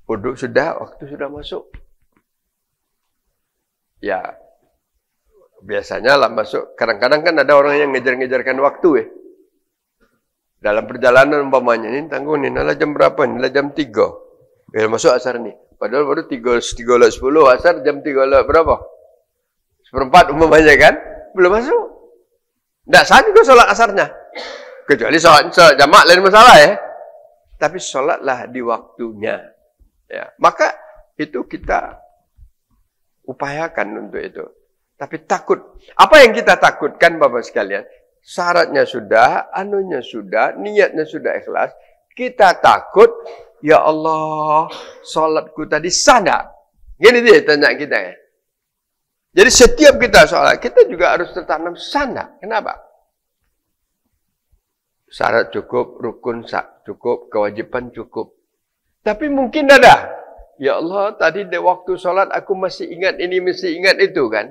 wudu sudah, waktu sudah masuk. Ya, biasanya lah masuk. Kadang-kadang kan ada orang yang ngejar-ngejarkan waktu ya. Dalam perjalanan umpamanya ini tanggung nih, nala jam berapa nih? Nala jam 3. Masuk asar nih. Padahal baru 3:10 asar, jam 3 berapa? 1/4 umpamanya kan? Belum masuk. Tidak sah juga sholat asarnya. Kecuali sholat jamak lain masalah ya. Tapi sholatlah di waktunya. Ya, maka itu kita upayakan untuk itu. Tapi takut. Apa yang kita takutkan Bapak sekalian? Syaratnya sudah, anunya sudah, niatnya sudah ikhlas. Kita takut, ya Allah, sholatku tadi sah tak? Gini dia tanya kita ya. Jadi setiap kita sholat, kita juga harus tertanam sah tak? Kenapa? Syarat cukup, rukun cukup, kewajiban cukup. Tapi mungkin ada. Ya Allah, tadi di waktu sholat aku masih ingat ini, masih ingat itu kan?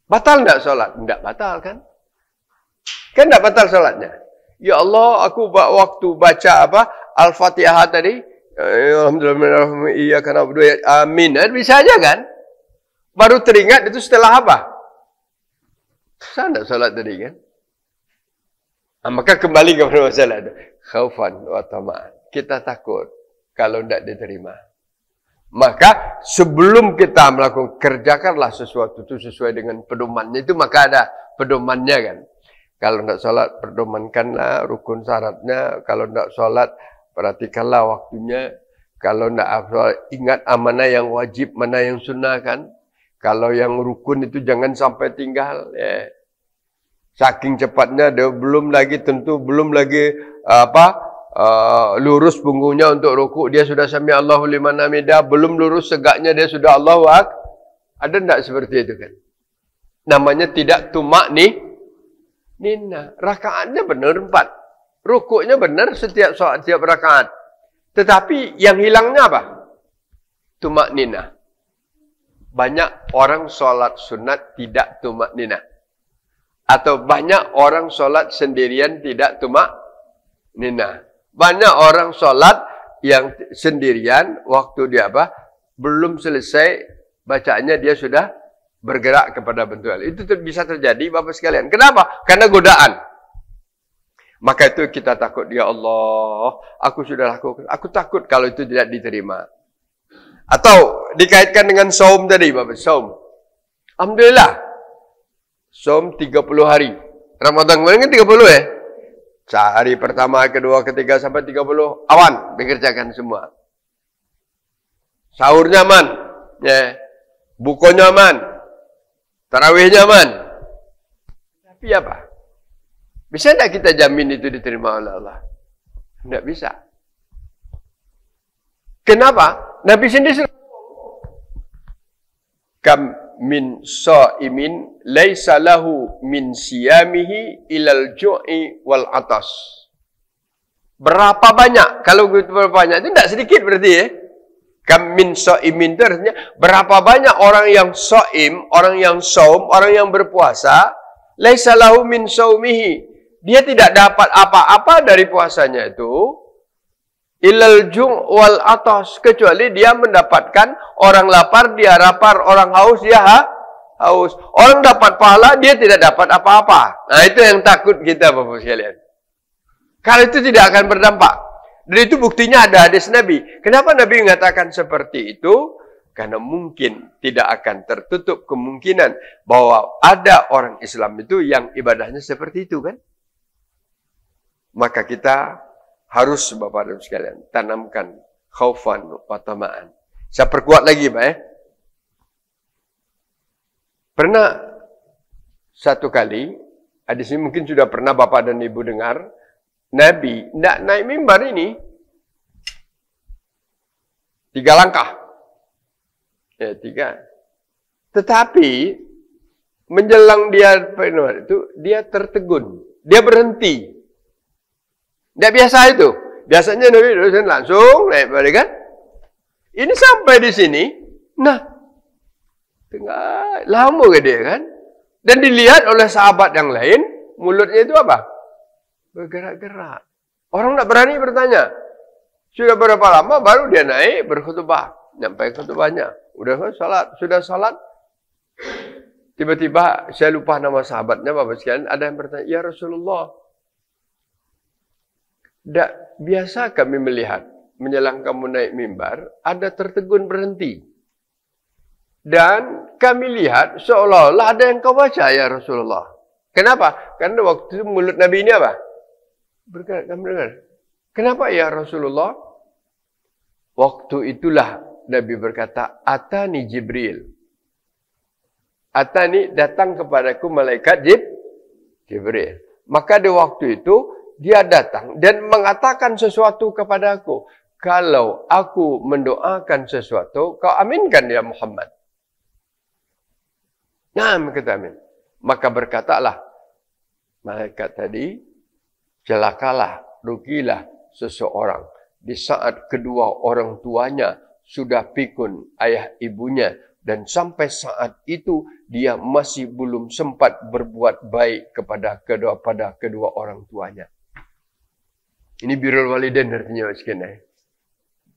Batal tak sholat? Tidak batal kan? Kan tidak batal sholatnya. Ya Allah, aku waktu baca apa? Al-Fatihah tadi. Alhamdulillah, iya karena berdua. Amin. Bisa aja kan? Baru teringat itu setelah apa? Sah tidak sholat tadi kan? Maka kembali kepada masalah itu. Khaufan wa tama'an. Kita takut kalau tidak diterima. Maka sebelum kita melakukan, kerjakanlah sesuatu itu sesuai dengan pedomannya itu, maka ada pedomannya kan. Kalau tidak sholat, pedomankanlah rukun syaratnya. Kalau tidak sholat, perhatikanlah waktunya. Kalau tidak sholat, ingat mana yang wajib, mana yang sunnah kan. Kalau yang rukun itu jangan sampai tinggal. Ya. Saking cepatnya, dia belum lagi lurus punggungnya untuk rukuk, dia sudah sami Allahu liman hamidah, belum lurus tegaknya dia sudah Allahu akbar. Ada tidak seperti itu kan? Namanya tidak tumak nina. Rakaatnya benar 4. Rukuknya benar setiap rakaat. Tetapi yang hilangnya apa? Tumak nina. Banyak orang sholat sunat tidak tumak nina. Atau banyak orang sholat sendirian tidak tumak Nah, banyak orang sholat yang sendirian, waktu dia belum selesai bacaannya dia sudah bergerak kepada bentuk hal. Itu bisa terjadi Bapak sekalian. Kenapa? Karena godaan. Maka itu kita takut, ya Allah, aku sudah lakukan. Aku takut kalau itu tidak diterima. Atau dikaitkan dengan saum tadi, Bapak, saum. Alhamdulillah. Saum 30 hari. Ramadan kemarin kan 30 ya? Hari pertama, kedua, ketiga, sampai 30. Awan, dikerjakan semua. Sahur nyaman. Ya. Buku nyaman. Tarawih nyaman. Tapi apa? Bisa tidak kita jamin itu diterima oleh Allah? Tidak bisa. Kenapa? Nabi sendiri kam min sha'imin laisa lahu min siyamihi ilal ju'i wal atas. Berapa banyak? Kalau berapa banyak itu tidak sedikit berarti ya. Kam min sha'imin itu artinya berapa banyak orang yang sha'im, orang yang saum, orang yang berpuasa, laisa lahu min saumihi. Dia tidak dapat apa-apa dari puasanya itu ilal ju' wal atas, kecuali dia mendapatkan orang lapar, dia lapar, orang haus, dia haus. Orang dapat pahala, dia tidak dapat apa-apa. Nah, itu yang takut kita Bapak sekalian. Kalau itu tidak akan berdampak. Dan itu buktinya ada hadis Nabi. Kenapa Nabi mengatakan seperti itu? Karena mungkin tidak akan tertutup kemungkinan bahwa ada orang Islam itu yang ibadahnya seperti itu kan? Maka kita harus Bapak dan sekalian tanamkan khaufan wa tama'an. Saya perkuat lagi Pak ya. Pernah satu kali, hadis ini mungkin sudah pernah Bapak dan Ibu dengar, Nabi tidak naik mimbar ini 3 langkah. Ya, 3. Tetapi menjelang dia itu dia tertegun, dia berhenti. Tidak biasa itu. Biasanya Nabi langsung naik balik kan. Ini sampai di sini. Nah. Tengah lama ke dia kan. Dan dilihat oleh sahabat yang lain. Mulutnya itu apa? Bergerak-gerak. Orang tidak berani bertanya. Sudah berapa lama baru dia naik berkhutbah. Sampai khutbahnya. Sudah salat. Tiba-tiba saya lupa nama sahabatnya Bapak sekalian. Ada yang bertanya. Ya Rasulullah. Biasa kami melihat menjelang kamu naik mimbar ada tertegun berhenti dan kami lihat seolah-olah ada yang kau baca ya Rasulullah. Kenapa? Karena waktu itu mulut Nabi ini apa? Bergerak, kami dengar. Kenapa ya Rasulullah? Waktu itulah Nabi berkata, Atani Jibril. Atani datang kepadaku malaikat Jibril. Maka di waktu itu dia datang dan mengatakan sesuatu kepadaku. Kalau aku mendoakan sesuatu, kau aminkan ya Muhammad. Nah, kata amin. Maka berkatalah malaikat tadi, celakalah, rugilah seseorang di saat kedua orang tuanya sudah pikun ayah ibunya. Dan sampai saat itu dia masih belum sempat berbuat baik kepada kedua orang tuanya. Ini birrul walidain artinya sekalian.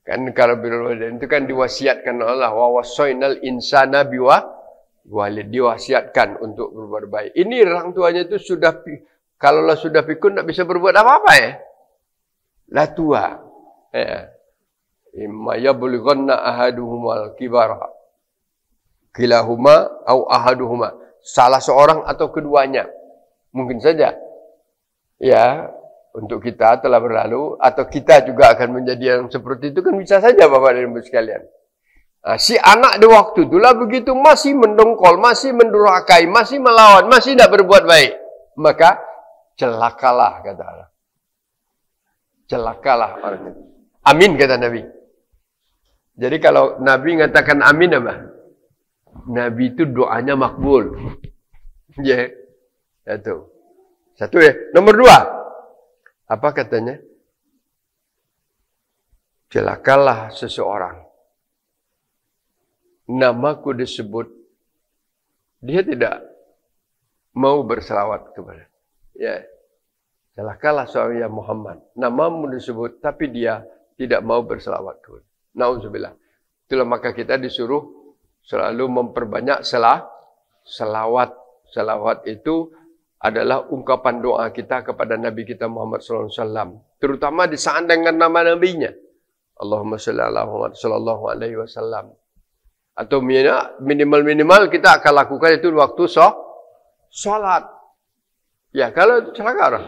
Kan kalau birrul walidain itu kan diwasiatkan oleh Allah, wa wasainal insana biwalid, diwasiatkan untuk berbuat baik. Ini orang tuanya itu sudah kalau sudah pikun tak bisa berbuat apa-apa ya. Lah tua. Imma yablughanna ahaduhumal kibara. Kilahuma au ahaduhuma. Salah seorang atau keduanya. Mungkin saja. Ya, untuk kita telah berlalu, atau kita juga akan menjadi yang seperti itu kan bisa saja Bapak dan Ibu sekalian. Nah, si anak di waktu itulah begitu masih mendongkol, masih mendurhakai, masih melawan, masih tidak berbuat baik. Maka celakalah kata Allah. Celakalah orang itu. Amin kata Nabi. Jadi kalau Nabi mengatakan amin apa? Nabi itu doanya makbul. Ya. Satu ya. Nomor 2. Apa katanya? Celakalah seseorang. Namaku disebut. Dia tidak mau berselawat kepada. Ya. Celakalah seorang ya Muhammad. Namamu disebut, tapi dia tidak mau berselawat. Nauzubillah. Itulah maka kita disuruh selalu memperbanyak selawat. Selawat itu adalah ungkapan doa kita kepada Nabi kita Muhammad SAW. Terutama di saat dengan nama Nabi-Nya. Allahumma salli ala Muhammad sallallahu alaihi wasallam. Atau minimal kita akan lakukan itu waktu sholat. Ya, kalau itu celaka orang.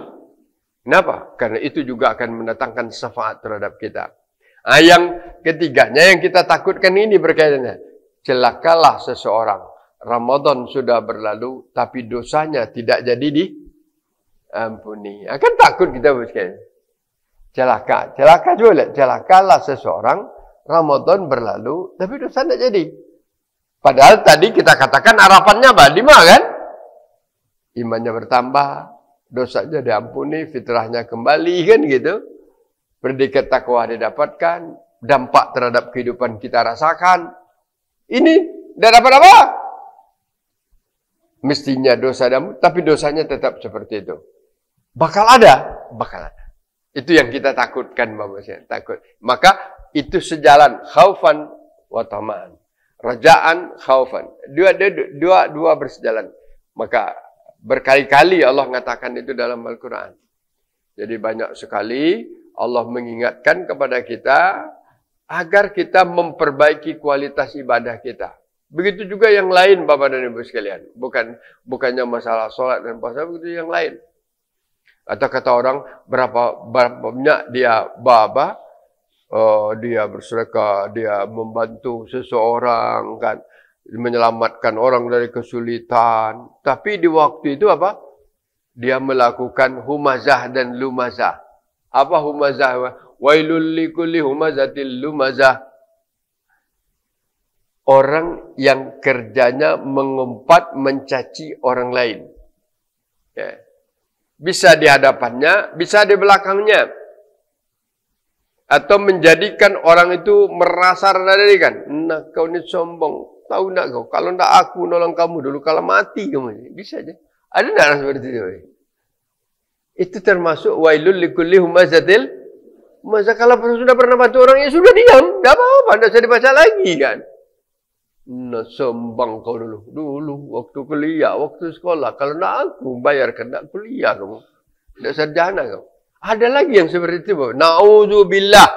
Kenapa? Karena itu juga akan mendatangkan syafaat terhadap kita. Yang ketiganya yang kita takutkan ini berkaitannya. Celakalah seseorang. Ramadan sudah berlalu, tapi dosanya tidak jadi diampuni. Akan takut kita berkaitan. Celaka juga. Celakalah seseorang. Ramadan berlalu, tapi dosa tidak jadi. Padahal tadi kita katakan harapannya apa? 5 kan? Imannya bertambah. Dosanya diampuni, fitrahnya kembali, kan gitu. Predikat takwa didapatkan, dampak terhadap kehidupan kita rasakan. Ini tidak dapat apa? Mestinya dosa, tapi dosanya tetap seperti itu. Bakal ada. Itu yang kita takutkan, Bapak saya. Takut. Maka itu sejalan khaufan wa tamaan. Rajaan khaufan. Dua bersejalan. Maka berkali-kali Allah mengatakan itu dalam Al-Quran. Jadi banyak sekali Allah mengingatkan kepada kita agar kita memperbaiki kualitas ibadah kita. Begitu juga yang lain, Bapak dan Ibu sekalian. Bukannya masalah sholat dan puasa, begitu yang lain. Atau kata orang berapa banyak dia dia bersedekah, dia membantu seseorang kan, menyelamatkan orang dari kesulitan. Tapi di waktu itu apa? Dia melakukan humazah dan lumazah. Apa humazah? Wailul likulli humazatil lumazah. Orang yang kerjanya mengumpat, mencaci orang lain. Ya. Bisa di hadapannya, bisa di belakangnya. Atau menjadikan orang itu merasa rendah diri kan. Nah, kau ini sombong. Tahu tak kau? Kalau tak aku nolong kamu dulu, kalau mati kamu. Bisa aja. Ada tak orang seperti itu? Itu termasuk wailul likulli humazatil. Masa kalau sudah pernah bantu orang, ya sudah diam. Tak apa-apa, tak usah dibaca lagi kan. Nah, sombong kau dulu. Dulu, waktu kuliah, waktu sekolah. Kalau tak aku, bayarkan tak kuliah kamu. Tak sarjana kau. Ada lagi yang seperti itu. Na'udzubillah.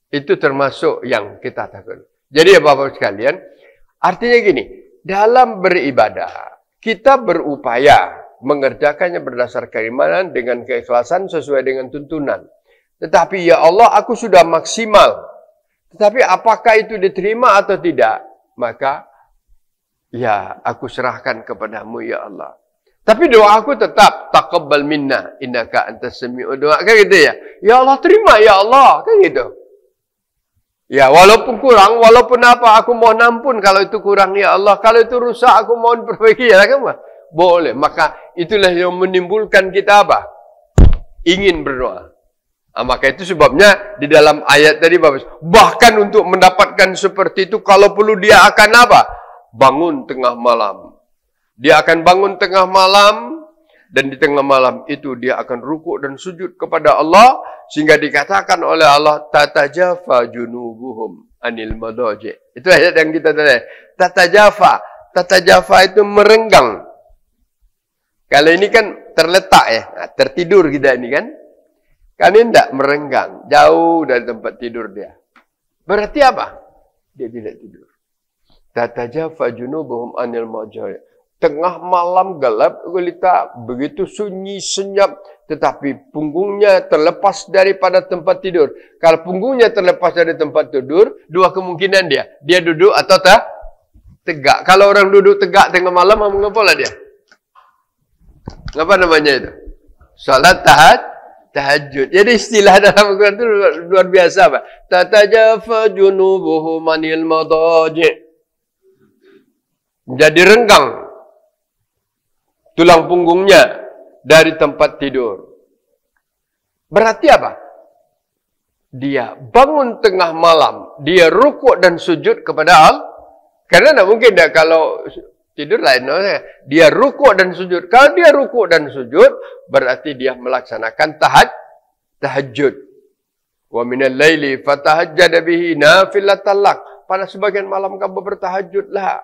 Itu termasuk yang kita takut. Jadi ya Bapak sekalian, artinya gini, dalam beribadah, kita berupaya mengerjakannya berdasarkan keimanan dengan keikhlasan sesuai dengan tuntunan. Tetapi ya Allah, aku sudah maksimal. Tetapi apakah itu diterima atau tidak? Maka, ya aku serahkan kepadamu ya Allah. Tapi doa aku tetap taqabbal minna innaka antas sami'ud du'a, kan gitu ya. Ya Allah terima ya Allah, kan gitu. Ya walaupun kurang, walaupun apa, aku mohon ampun kalau itu kurang ya Allah. Kalau itu rusak aku mohon perbaiki ya kan? Boleh. Maka itulah yang menimbulkan kita apa? Ingin berdoa. Maka itu sebabnya di dalam ayat tadi bahkan untuk mendapatkan seperti itu kalau perlu dia akan apa? Bangun tengah malam. Dia akan bangun tengah malam dan di tengah malam itu dia akan rukuk dan sujud kepada Allah sehingga dikatakan oleh Allah tatajafa junubuhum anil madaji. Itu ayat yang kita tadi. Tatajafa itu merenggang. Kalau ini kan terletak ya, tertidur kita ini kan. Kan ini tidak merenggang, jauh dari tempat tidur dia. Berarti apa? Dia tidak tidur. Tatajafa junubuhum anil madaji. Tengah malam gelap gulita, begitu sunyi senyap, tetapi punggungnya terlepas daripada tempat tidur. Kalau punggungnya terlepas dari tempat tidur, dua kemungkinan dia duduk atau tegak. Kalau orang duduk tegak tengah malam, mengapa dia? Apa namanya itu? Salat tahajud. Jadi istilah dalam Al-Quran itu luar biasa, Pak. Tatajafa junubuhum anil madaji. Jadi renggang tulang punggungnya dari tempat tidur. Berarti apa? Dia bangun tengah malam, dia rukuk dan sujud kepada Allah. Karena tidak mungkin dia kalau Tidur lain. Dia rukuk dan sujud. Kalau dia rukuk dan sujud, berarti dia melaksanakan tahajud. Wa minal laili fatahajjad bihi nafilatan lak. Pada sebagian malam kamu bertahajudlah.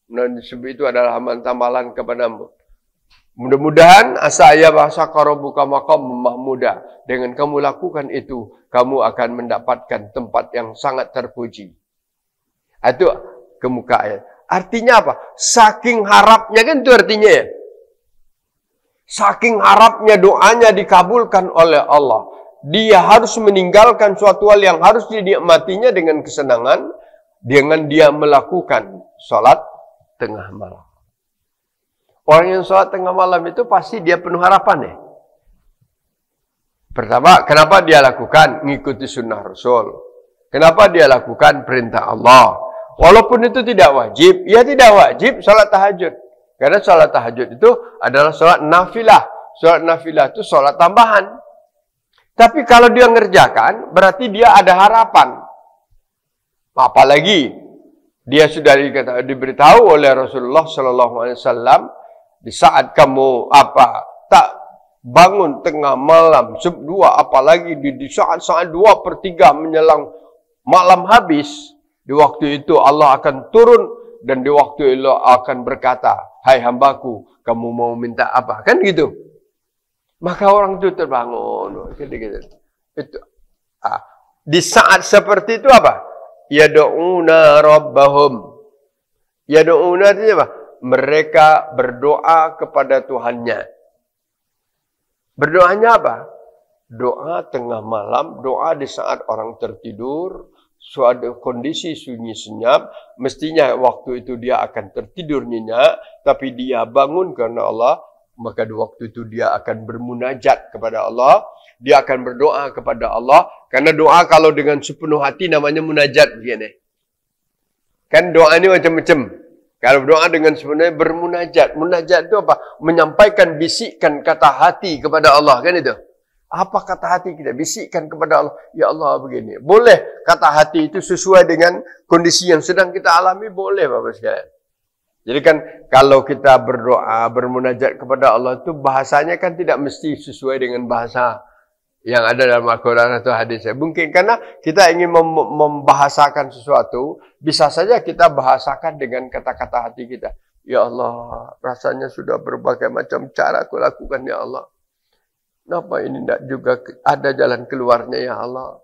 Dan disebut itu adalah amalan kepadamu. Mudah-mudahan asa ya bahasa karabuka maqam mahmuda. Dengan kamu lakukan itu, kamu akan mendapatkan tempat yang sangat terpuji. Itu ke muka ayat. Artinya apa? Saking harapnya kan itu artinya ya. Saking harapnya doanya dikabulkan oleh Allah. Dia harus meninggalkan suatu hal yang harus dinikmatinya dengan kesenangan. Dengan dia melakukan sholat tengah malam. Orang yang sholat tengah malam itu pasti dia penuh harapan ya. Pertama, kenapa dia lakukan? Ngikuti sunnah Rasul. Kenapa dia lakukan perintah Allah? Walaupun itu tidak wajib, ya tidak wajib sholat tahajud. Karena sholat tahajud itu adalah sholat nafilah. Sholat nafilah itu sholat tambahan. Tapi kalau dia ngerjakan, berarti dia ada harapan. Apalagi, dia sudah diberitahu oleh Rasulullah SAW, di saat kamu tak bangun tengah malam, 2, apalagi di saat 2/3 menjelang malam habis, di waktu itu Allah akan turun dan di waktu itu akan berkata, hai hambaku, kamu mau minta apa? Kan gitu. Maka orang itu terbangun. Itu. Di saat seperti itu apa? Yad'una rabbahum. Yad'una itu apa? Mereka berdoa kepada Tuhannya. Berdoanya apa? Doa tengah malam, doa di saat orang tertidur, suatu kondisi sunyi senyap, mestinya waktu itu dia akan tertidur nyenyak, tapi dia bangun karena Allah, maka di waktu itu dia akan bermunajat kepada Allah, dia akan berdoa kepada Allah, karena doa kalau dengan sepenuh hati namanya munajat begini. Kan doa ini macam-macam. Kalau doa dengan sebenarnya bermunajat, munajat itu apa? Menyampaikan bisikan kata hati kepada Allah, kan itu? Apa kata hati kita? Bisikkan kepada Allah. Ya Allah begini. Boleh kata hati itu sesuai dengan kondisi yang sedang kita alami. Boleh Bapak sekalian. Jadi kan kalau kita berdoa, bermunajat kepada Allah itu bahasanya kan tidak mesti sesuai dengan bahasa yang ada dalam Al-Quran atau hadis. Mungkin karena kita ingin membahasakan sesuatu, bisa saja kita bahasakan dengan kata-kata hati kita. Ya Allah, rasanya sudah berbagai macam cara aku lakukan ya Allah. Kenapa ini tidak juga ada jalan keluarnya ya Allah?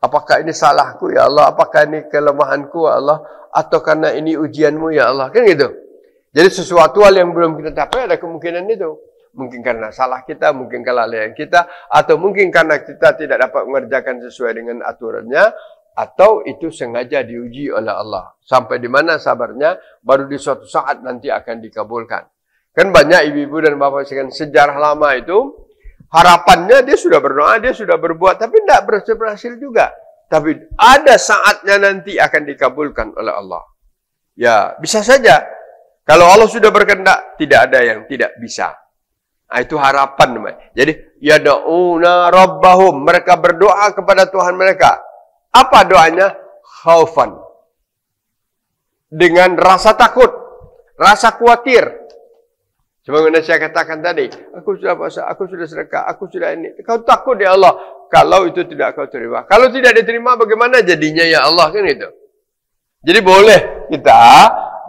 Apakah ini salahku ya Allah? Apakah ini kelemahanku ya Allah? Atau karena ini ujianmu ya Allah? Kan gitu. Jadi sesuatu hal yang belum kita capai ada kemungkinan itu. Mungkin karena salah kita, mungkin kelalaian kita, atau mungkin karena kita tidak dapat mengerjakan sesuai dengan aturannya, atau itu sengaja diuji oleh Allah. Sampai di mana sabarnya, baru di suatu saat nanti akan dikabulkan. Kan banyak ibu-ibu dan bapak sekalian sejarah lama itu, harapannya dia sudah berdoa, dia sudah berbuat, tapi tidak berhasil juga. Tapi ada saatnya nanti akan dikabulkan oleh Allah. Ya, bisa saja. Kalau Allah sudah berkehendak, tidak ada yang tidak bisa. Nah, itu harapan namanya. Jadi, yad'una rabbahum. Mereka berdoa kepada Tuhan mereka. Apa doanya? Khaufan. Dengan rasa takut, rasa khawatir. Sebagaimana saya katakan tadi, aku sudah puasa, aku sudah sedekah, aku sudah ini. Kau takut ya Allah, kalau itu tidak kau terima. Kalau tidak diterima, bagaimana jadinya ya Allah, kan itu. Jadi boleh kita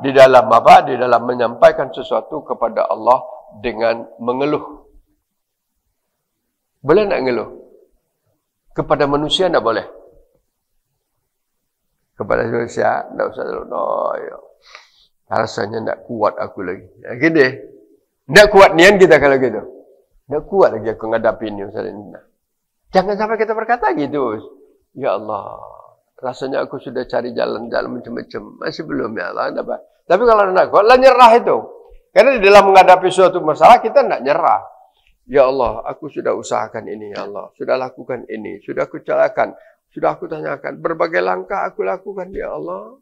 di dalam apa? Di dalam menyampaikan sesuatu kepada Allah dengan mengeluh. Boleh nak ngeluh? Kepada manusia tidak boleh. Kepada manusia tidak usah dulu. No, ya. Rasanya tidak kuat aku lagi. Ya, gitu. Tidak kuat nian kita kalau gitu. Tidak kuat lagi aku menghadapi ini. Jangan sampai kita berkata gitu. Ya Allah, rasanya aku sudah cari jalan-jalan macam-macam. Masih belum ya Allah. Tapi kalau tidak kuat, lah nyerah itu. Karena di dalam menghadapi suatu masalah kita tidak nyerah. Ya Allah, aku sudah usahakan ini ya Allah. Sudah lakukan ini. Sudah aku carakan. Sudah aku tanyakan. Berbagai langkah aku lakukan ya Allah.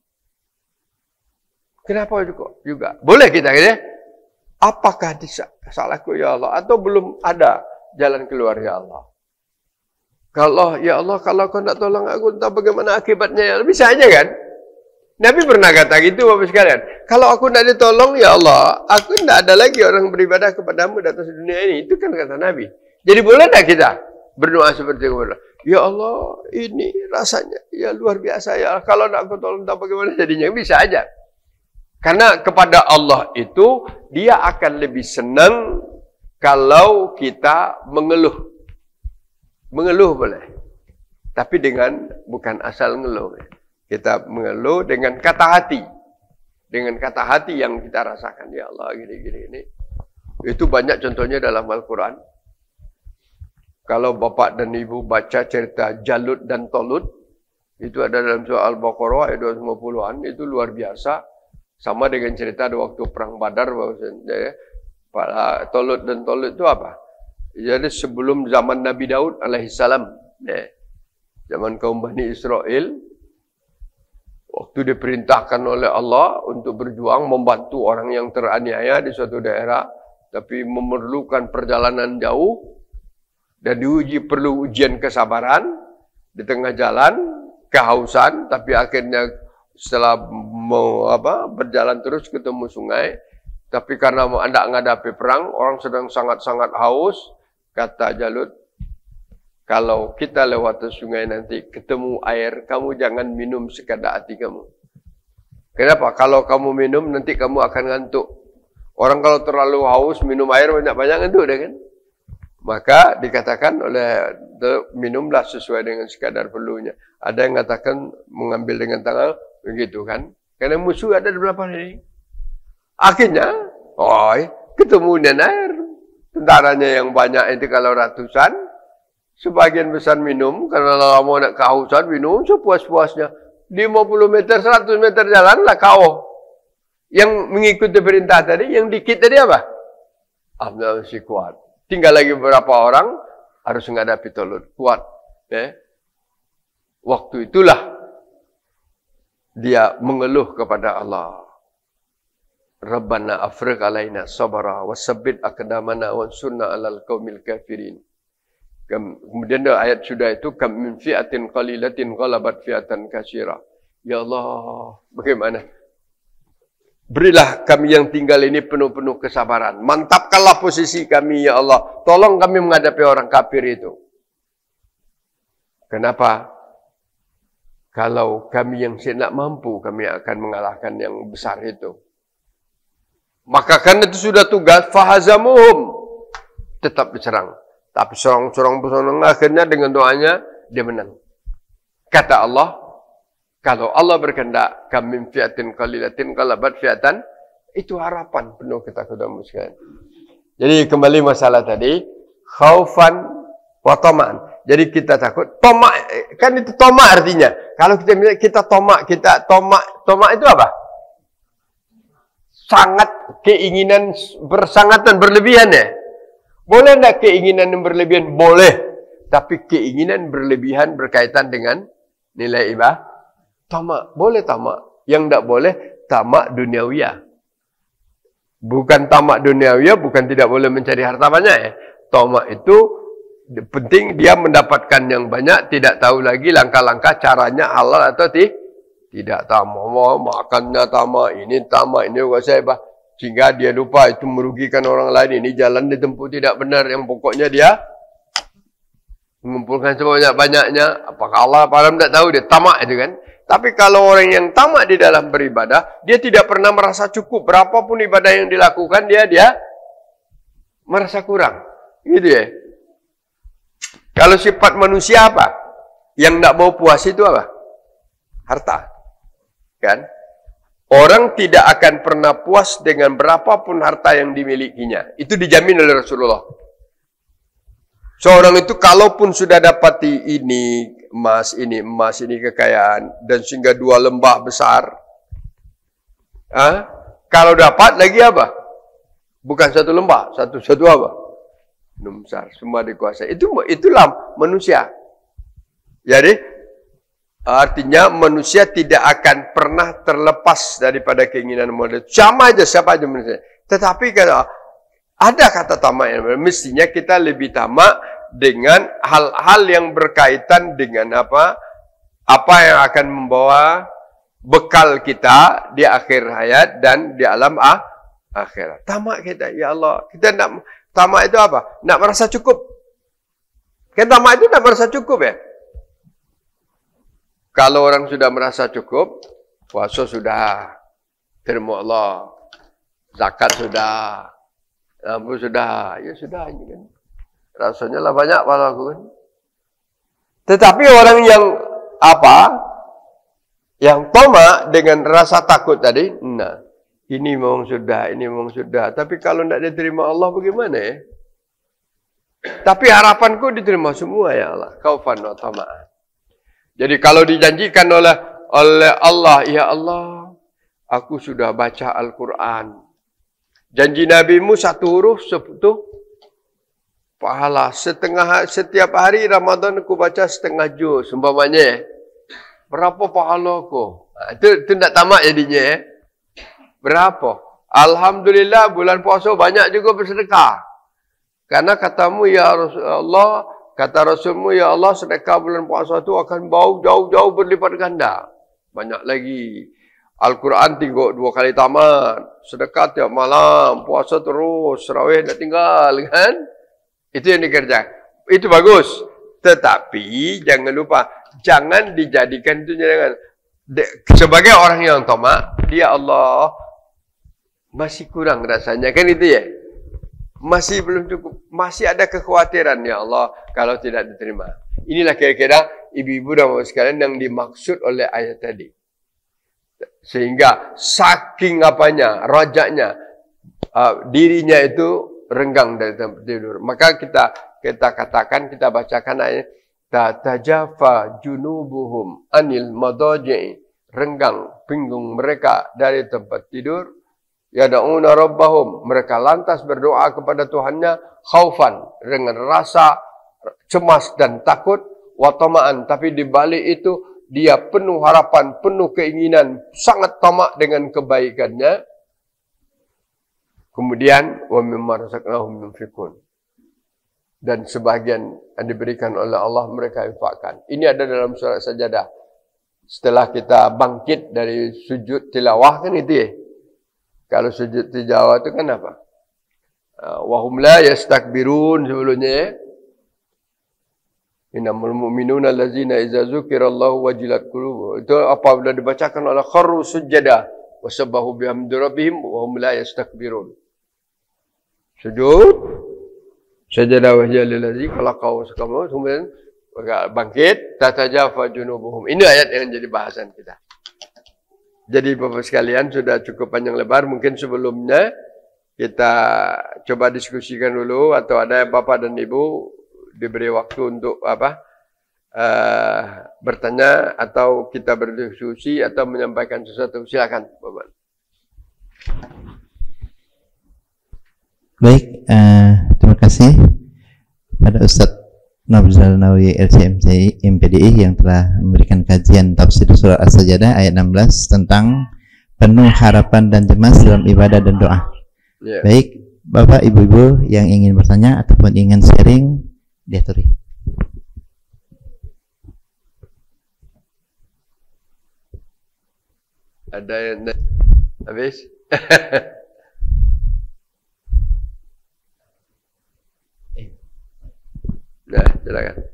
Kenapa juga? Boleh kita gitu ya. Apakah salahku ya Allah? Atau belum ada jalan keluar ya Allah? Kalau ya Allah, kalau kau tidak tolong aku, entah bagaimana akibatnya ya. Bisa aja kan? Nabi pernah kata gitu Bapak sekalian. Kalau aku tidak ditolong, ya Allah, aku tidak ada lagi orang beribadah kepadamu di atas dunia ini. Itu kan kata Nabi. Jadi boleh tidak kita berdoa seperti itu? Ya Allah, ini rasanya ya luar biasa ya. Kalau tidak aku tolong, tak bagaimana jadinya? Bisa aja. Karena kepada Allah itu, dia akan lebih senang kalau kita mengeluh. Mengeluh boleh. Tapi bukan asal ngeluh. Kita mengeluh dengan kata hati. Dengan kata hati yang kita rasakan. Ya Allah, gini. Itu banyak contohnya dalam Al-Quran. Kalau bapak dan ibu baca cerita Jalut dan Tolut, itu ada dalam surah Al-Baqarah ayat 250-an, itu luar biasa. Sama dengan cerita waktu perang Badar. Tolut dan Tolut itu apa? Jadi sebelum zaman Nabi Daud alaihissalam, zaman kaum Bani Israel, waktu diperintahkan oleh Allah untuk berjuang membantu orang yang teraniaya di suatu daerah, tapi memerlukan perjalanan jauh dan perlu ujian kesabaran di tengah jalan, kehausan, tapi akhirnya setelah berjalan terus ketemu sungai, tapi karena hendak menghadapi perang, orang sedang sangat-sangat haus, kata Jalut, kalau kita lewat sungai nanti ketemu air, kamu jangan minum sekadar hati kamu. Kenapa? Kalau kamu minum, nanti kamu akan ngantuk. Orang kalau terlalu haus, minum air banyak-banyak ngantuk deh kan? Maka dikatakan oleh minumlah sesuai dengan sekadar perlunya. Ada yang katakan mengambil dengan tangan, begitu kan? Karena musuh ada di belakang ini. Akhirnya, ketemu dengan air. Tentaranya yang banyak itu kalau ratusan, sebagian besar minum, karena lama nak kehausan, minum sepuas-puasnya. 50 meter, 100 meter jalan lah kau. Yang mengikuti perintah tadi, yang dikit tadi apa? Alhamdulillah masih kuat. Tinggal lagi beberapa orang, harus menghadapi Tolut. Kuat. Waktu itulah, dia mengeluh kepada Allah. Rabbana afriq alaina sabara, wasabbit aqdamana, wansurna alal qaumil kafirin. Kemudian ayat sudah itu, kam min fi'atin qalilatin ghalabat fi'atan katsira. Ya Allah, bagaimana? Berilah kami yang tinggal ini penuh-penuh kesabaran. Mantapkanlah posisi kami, ya Allah. Tolong kami menghadapi orang kafir itu. Kenapa? Kalau kami yang tidak mampu, kami akan mengalahkan yang besar itu. Maka karena itu sudah tugas, fahazamuhum. Tetap diserang. Tapi sorong-sorong akhirnya dengan doanya, dia menang. Kata Allah, kalau Allah berkehendak, kami fiatin qalilatin qalabat fiatan, itu harapan penuh kita kepada sekalian. Jadi kembali masalah tadi, khaufan wa tamaan. Jadi kita takut, tomak, kan itu tomak artinya. Kalau kita tomak itu apa? Sangat keinginan bersangat dan berlebihan ya. Boleh enggak keinginan yang berlebihan? Boleh. Tapi keinginan berlebihan berkaitan dengan nilai ibadah. Tamak, boleh tamak. Yang tidak boleh, tamak duniawiyah. Bukan tamak duniawiyah, bukan tidak boleh mencari harta banyak ya. Tamak itu penting dia mendapatkan yang banyak, tidak tahu lagi langkah-langkah caranya halal atau tidak. Tamak, makannya tamak, ini juga saya sehingga dia lupa itu merugikan orang lain. Ini jalan ditempuh tidak benar. Yang pokoknya dia mengumpulkan sebanyak-banyaknya. Apakah Allah Ta'ala tidak tahu, dia tamak itu kan. Tapi kalau orang yang tamak di dalam beribadah, dia tidak pernah merasa cukup. Berapapun ibadah yang dilakukan, dia merasa kurang. Gitu ya. Kalau sifat manusia apa? Yang tidak mau puas itu apa? Harta. Kan? Orang tidak akan pernah puas dengan berapapun harta yang dimilikinya. Itu dijamin oleh Rasulullah. Seorang itu kalaupun sudah dapati ini emas, ini kekayaan, dan sehingga 2 lembah besar. Kalau dapat lagi apa? Bukan 1 lembah, satu apa? Gunung besar, semua dikuasai. Itulah manusia. Jadi artinya manusia tidak akan pernah terlepas daripada keinginan model. Sama aja siapa aja manusia. Tetapi kalau ada kata tamak yang mestinya kita lebih tamak dengan hal-hal yang berkaitan dengan apa yang akan membawa bekal kita di akhir hayat dan di alam akhirat. Tamak kita, ya Allah. Kita nak tamak itu apa? Nak merasa cukup. Kan tamak itu nak merasa cukup ya. Kalau orang sudah merasa cukup, puasa sudah, terima Allah, zakat sudah, lampu sudah, ya sudah ini kan. Rasanya lah banyak pada aku kan. Tetapi orang yang apa? Yang tamak dengan rasa takut tadi, nah, ini memang sudah, ini memang sudah. Tapi kalau tidak diterima Allah bagaimana ya? Tapi harapanku diterima semua ya Allah. Khaufan wa tama'an. Jadi kalau dijanjikan oleh Allah, ya Allah, aku sudah baca Al-Quran. Janji Nabi-Mu satu huruf, satu pahala. Setiap hari Ramadan aku baca setengah juz. Umpamanya, berapa pahala aku? Itu tidak tamak jadinya. Berapa? Alhamdulillah bulan puasa banyak juga bersedekah. Karena katamu ya Rasulullah, kata Rasulmu ya Allah, sedekah bulan puasa itu akan bau jauh-jauh berlipat ganda. Banyak lagi. Al-Quran tengok 2 kali tamat. Sedekah tiap malam. Puasa terus. Tarawih tak tinggal kan? Itu yang dikerjakan. Itu bagus. Tetapi jangan lupa. Jangan dijadikan itu. Sebagai orang yang tamak. Dia Allah. Masih kurang rasanya. Kan itu ya? Masih belum cukup. Masih ada kekhawatiran ya Allah. Kalau tidak diterima. Inilah kira-kira ibu-ibu dan bapak sekalian yang dimaksud oleh ayat tadi. Sehingga saking apanya, rojaknya, dirinya itu renggang dari tempat tidur. Maka kita katakan, kita bacakan ayat, tatajafa junubuhum anil madaji'i, renggang pinggung mereka dari tempat tidur. Yada'una rabbahum, mereka lantas berdoa kepada Tuhannya khaufan, dengan rasa cemas dan takut, wa tama'an, tapi di balik itu dia penuh harapan, penuh keinginan, sangat tamak dengan kebaikannya. Kemudian wa mimma razaqnahum yunfiqun. Dan sebahagian yang diberikan oleh Allah mereka infakkan. Ini ada dalam surat Sajadah. Setelah kita bangkit dari sujud tilawah kan itu ya. Kalau sujud tilawah itu kan apa? Wa hum la yastakbirun sebelumnya ya. Innamal mu'minuna allazina idza dzukirallahu wajilat qulubuhum. Itu apabila dibacakan oleh kharru sujada wa sabbahu bihamdi rabbihim wa hum la yastakbirun. Sujud sajada wajha lillazi khalaqahu wa kemudian bangkit tatajafa junubuhum. Ini ayat yang jadi bahasan kita. Jadi Bapak sekalian sudah cukup panjang lebar, mungkin sebelumnya kita coba diskusikan dulu atau ada Bapak dan Ibu diberi waktu untuk apa? Bertanya atau kita berdiskusi atau menyampaikan sesuatu. Silakan, Bapak. Baik, terima kasih pada Ustadz Nafzal Nawawi LCMC MPDI yang telah memberikan kajian tafsir surah As-Sajadah ayat 16 tentang penuh harapan dan cemas dalam ibadah dan doa. Yeah. Baik, Bapak, Ibu-ibu yang ingin bertanya ataupun ingin sharing, diaturi. Ada yang habis? Nah, silakan.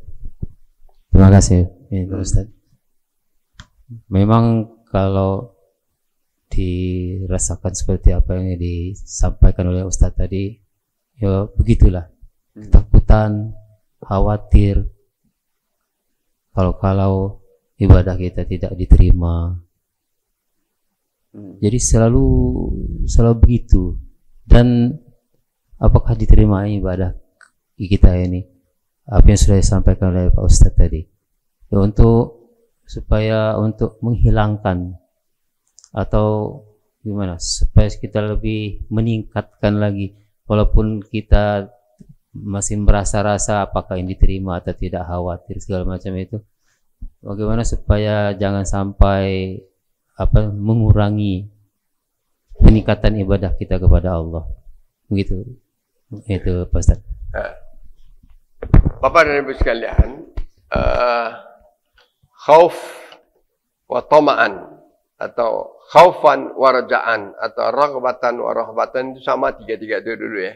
Terima kasih, Pak Ustaz. Memang kalau dirasakan seperti apa yang disampaikan oleh Ustaz tadi, ya begitulah. Ketakutan, khawatir kalau ibadah kita tidak diterima. Jadi selalu begitu. Dan apakah diterima ibadah kita ini? Apa yang sudah disampaikan oleh Pak Ustadz tadi, ya, supaya menghilangkan atau gimana, supaya kita lebih meningkatkan lagi, walaupun kita masih merasa-rasa apakah ini diterima atau tidak, khawatir segala macam itu, bagaimana supaya jangan sampai mengurangi peningkatan ibadah kita kepada Allah, begitu. Itu Pak Ustadz. Bapak dan Ibu sekalian, khauf wa tama'an atau khaufan wa raja'an atau raghbatan wa rahbatan, itu sama tiga-tiga itu dulu ya.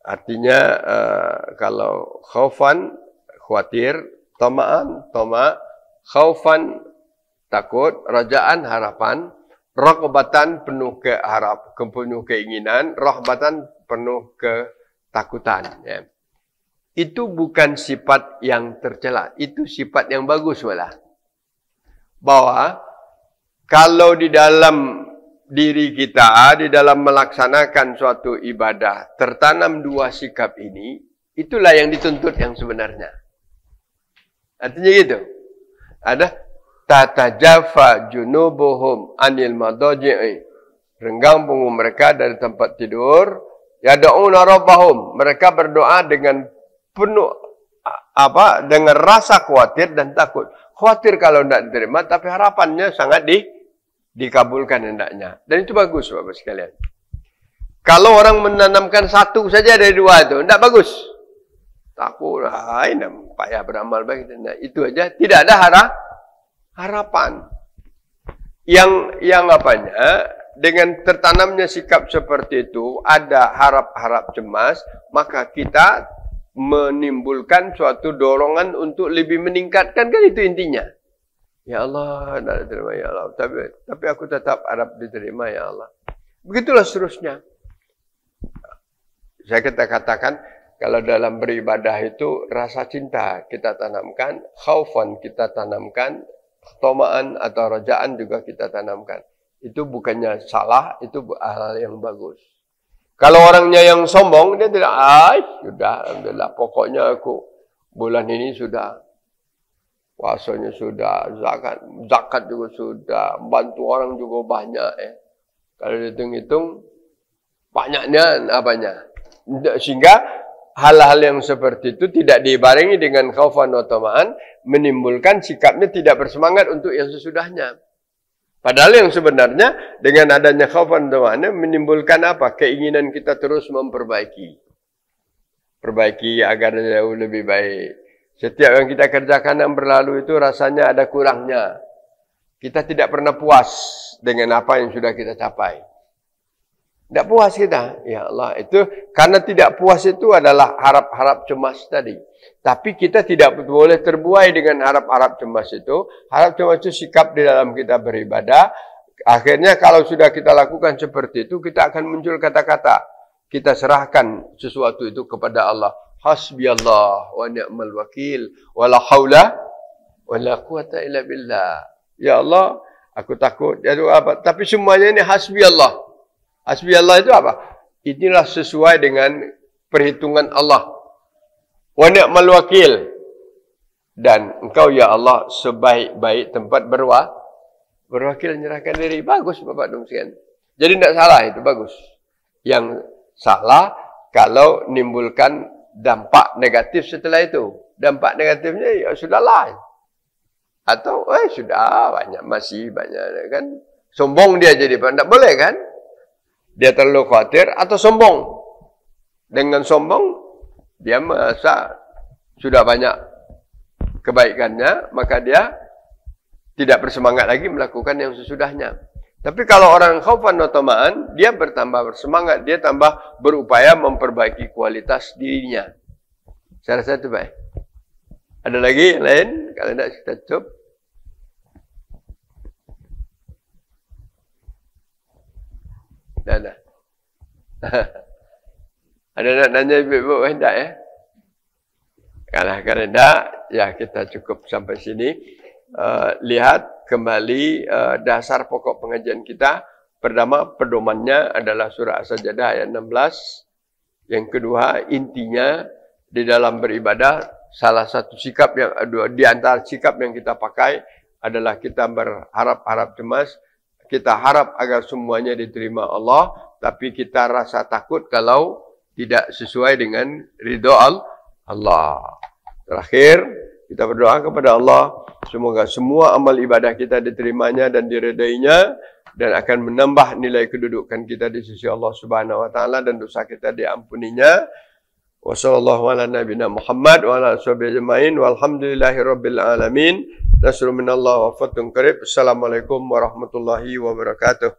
Artinya kalau khaufan khawatir, tama'an tama', khaufan takut, raja'an harapan, raghbatan penuh penuh keinginan, rahbatan penuh ketakutan ya. Itu bukan sifat yang tercela, itu sifat yang bagus malah. Bahwa kalau di dalam diri kita, di dalam melaksanakan suatu ibadah, tertanam dua sikap ini, itulah yang dituntut yang sebenarnya. Artinya gitu. Ada tatajafa junubuhum anil madaji'i. Renggang punggung mereka dari tempat tidur. Yada'una rabbahum. Mereka berdoa dengan penuh dengan rasa khawatir dan takut. Khawatir kalau tidak diterima, tapi harapannya sangat dikabulkan hendaknya. Dan itu bagus Bapak sekalian. Kalau orang menanamkan satu saja dari dua itu, tidak bagus. Takut, ini payah beramal baik. Nah, itu aja tidak ada harapan. Yang apanya, dengan tertanamnya sikap seperti itu, ada harap-harap cemas, maka kita menimbulkan suatu dorongan untuk lebih meningkatkan, kan itu intinya. Ya Allah, tidak diterima ya Allah. Tapi aku tetap harap diterima ya Allah. Begitulah seterusnya. Saya katakan, kalau dalam beribadah itu rasa cinta kita tanamkan, khaufan kita tanamkan, tama'an atau raja'an juga kita tanamkan. Itu bukannya salah, itu hal yang bagus. Kalau orangnya yang sombong, dia tidak, sudah, alhamdulillah, pokoknya aku bulan ini sudah, puasanya sudah, zakat juga sudah, bantu orang juga banyak. Kalau dihitung-hitung, banyaknya apanya. Sehingga hal-hal yang seperti itu tidak dibarengi dengan khaufan wa tama'an, menimbulkan sikapnya tidak bersemangat untuk yang sesudahnya. Padahal yang sebenarnya dengan adanya khaufan wa tama'an menimbulkan apa? Keinginan kita terus memperbaiki. Perbaiki agar jauh lebih baik. Setiap yang kita kerjakan yang berlalu itu rasanya ada kurangnya. Kita tidak pernah puas dengan apa yang sudah kita capai. Tidak puas kita. Ya Allah, itu karena tidak puas itu adalah harap-harap cemas tadi. Tapi kita tidak boleh terbuai dengan harap-harap cemas itu. Harap cemas itu sikap di dalam kita beribadah. Akhirnya kalau sudah kita lakukan seperti itu, kita akan muncul kata-kata. Kita serahkan sesuatu itu kepada Allah. Hasbiyallah wa ni'mal wakil. Wa la hawla wa la quwata illa billah. Ya Allah, aku takut. Ya apa? Tapi semuanya ini hasbiyallah. Hasbiyallah itu apa? Inilah sesuai dengan perhitungan Allah. Wa ni'mal wakil. Dan engkau ya Allah sebaik-baik tempat berwakil menyerahkan diri. Bagus Bapak Dumsian. Jadi tidak salah itu, bagus. Yang salah kalau nimbulkan dampak negatif setelah itu. Dampak negatifnya ya sudahlah. Atau sudah banyak, masih banyak kan. Sombong dia jadi, tidak boleh kan? Dia terlalu khawatir atau sombong. Dengan sombong, dia merasa sudah banyak kebaikannya, maka dia tidak bersemangat lagi melakukan yang sesudahnya. Tapi kalau orang khaufan wa tama'an, dia bertambah bersemangat, dia tambah berupaya memperbaiki kualitas dirinya. Saya rasa itu baik. Ada lagi yang lain? Kalau tidak kita cukup. Dah. Ada nak nanya ibu-ibu hendak ya? Kalau tidak, ya kita cukup sampai sini. Lihat kembali dasar pokok pengajian kita. Pertama, pedomannya adalah surah As-Sajdah ayat 16. Yang kedua, intinya di dalam beribadah, salah satu sikap yang di antara sikap yang kita pakai adalah kita berharap-harap cemas. Kita harap agar semuanya diterima Allah, tapi kita rasa takut kalau tidak sesuai dengan ridho Allah. Terakhir, kita berdoa kepada Allah, semoga semua amal ibadah kita diterimanya dan diridainya, dan akan menambah nilai kedudukan kita di sisi Allah Subhanahu wa taala, dan dosa kita diampuninya. Wassallallahu ala nabiyina Muhammad wa ala sahbihi ajmain walhamdulillahi rabbil alamin. nasrun minallah wa fathun qarib. Assalamualaikum warahmatullahi wabarakatuh.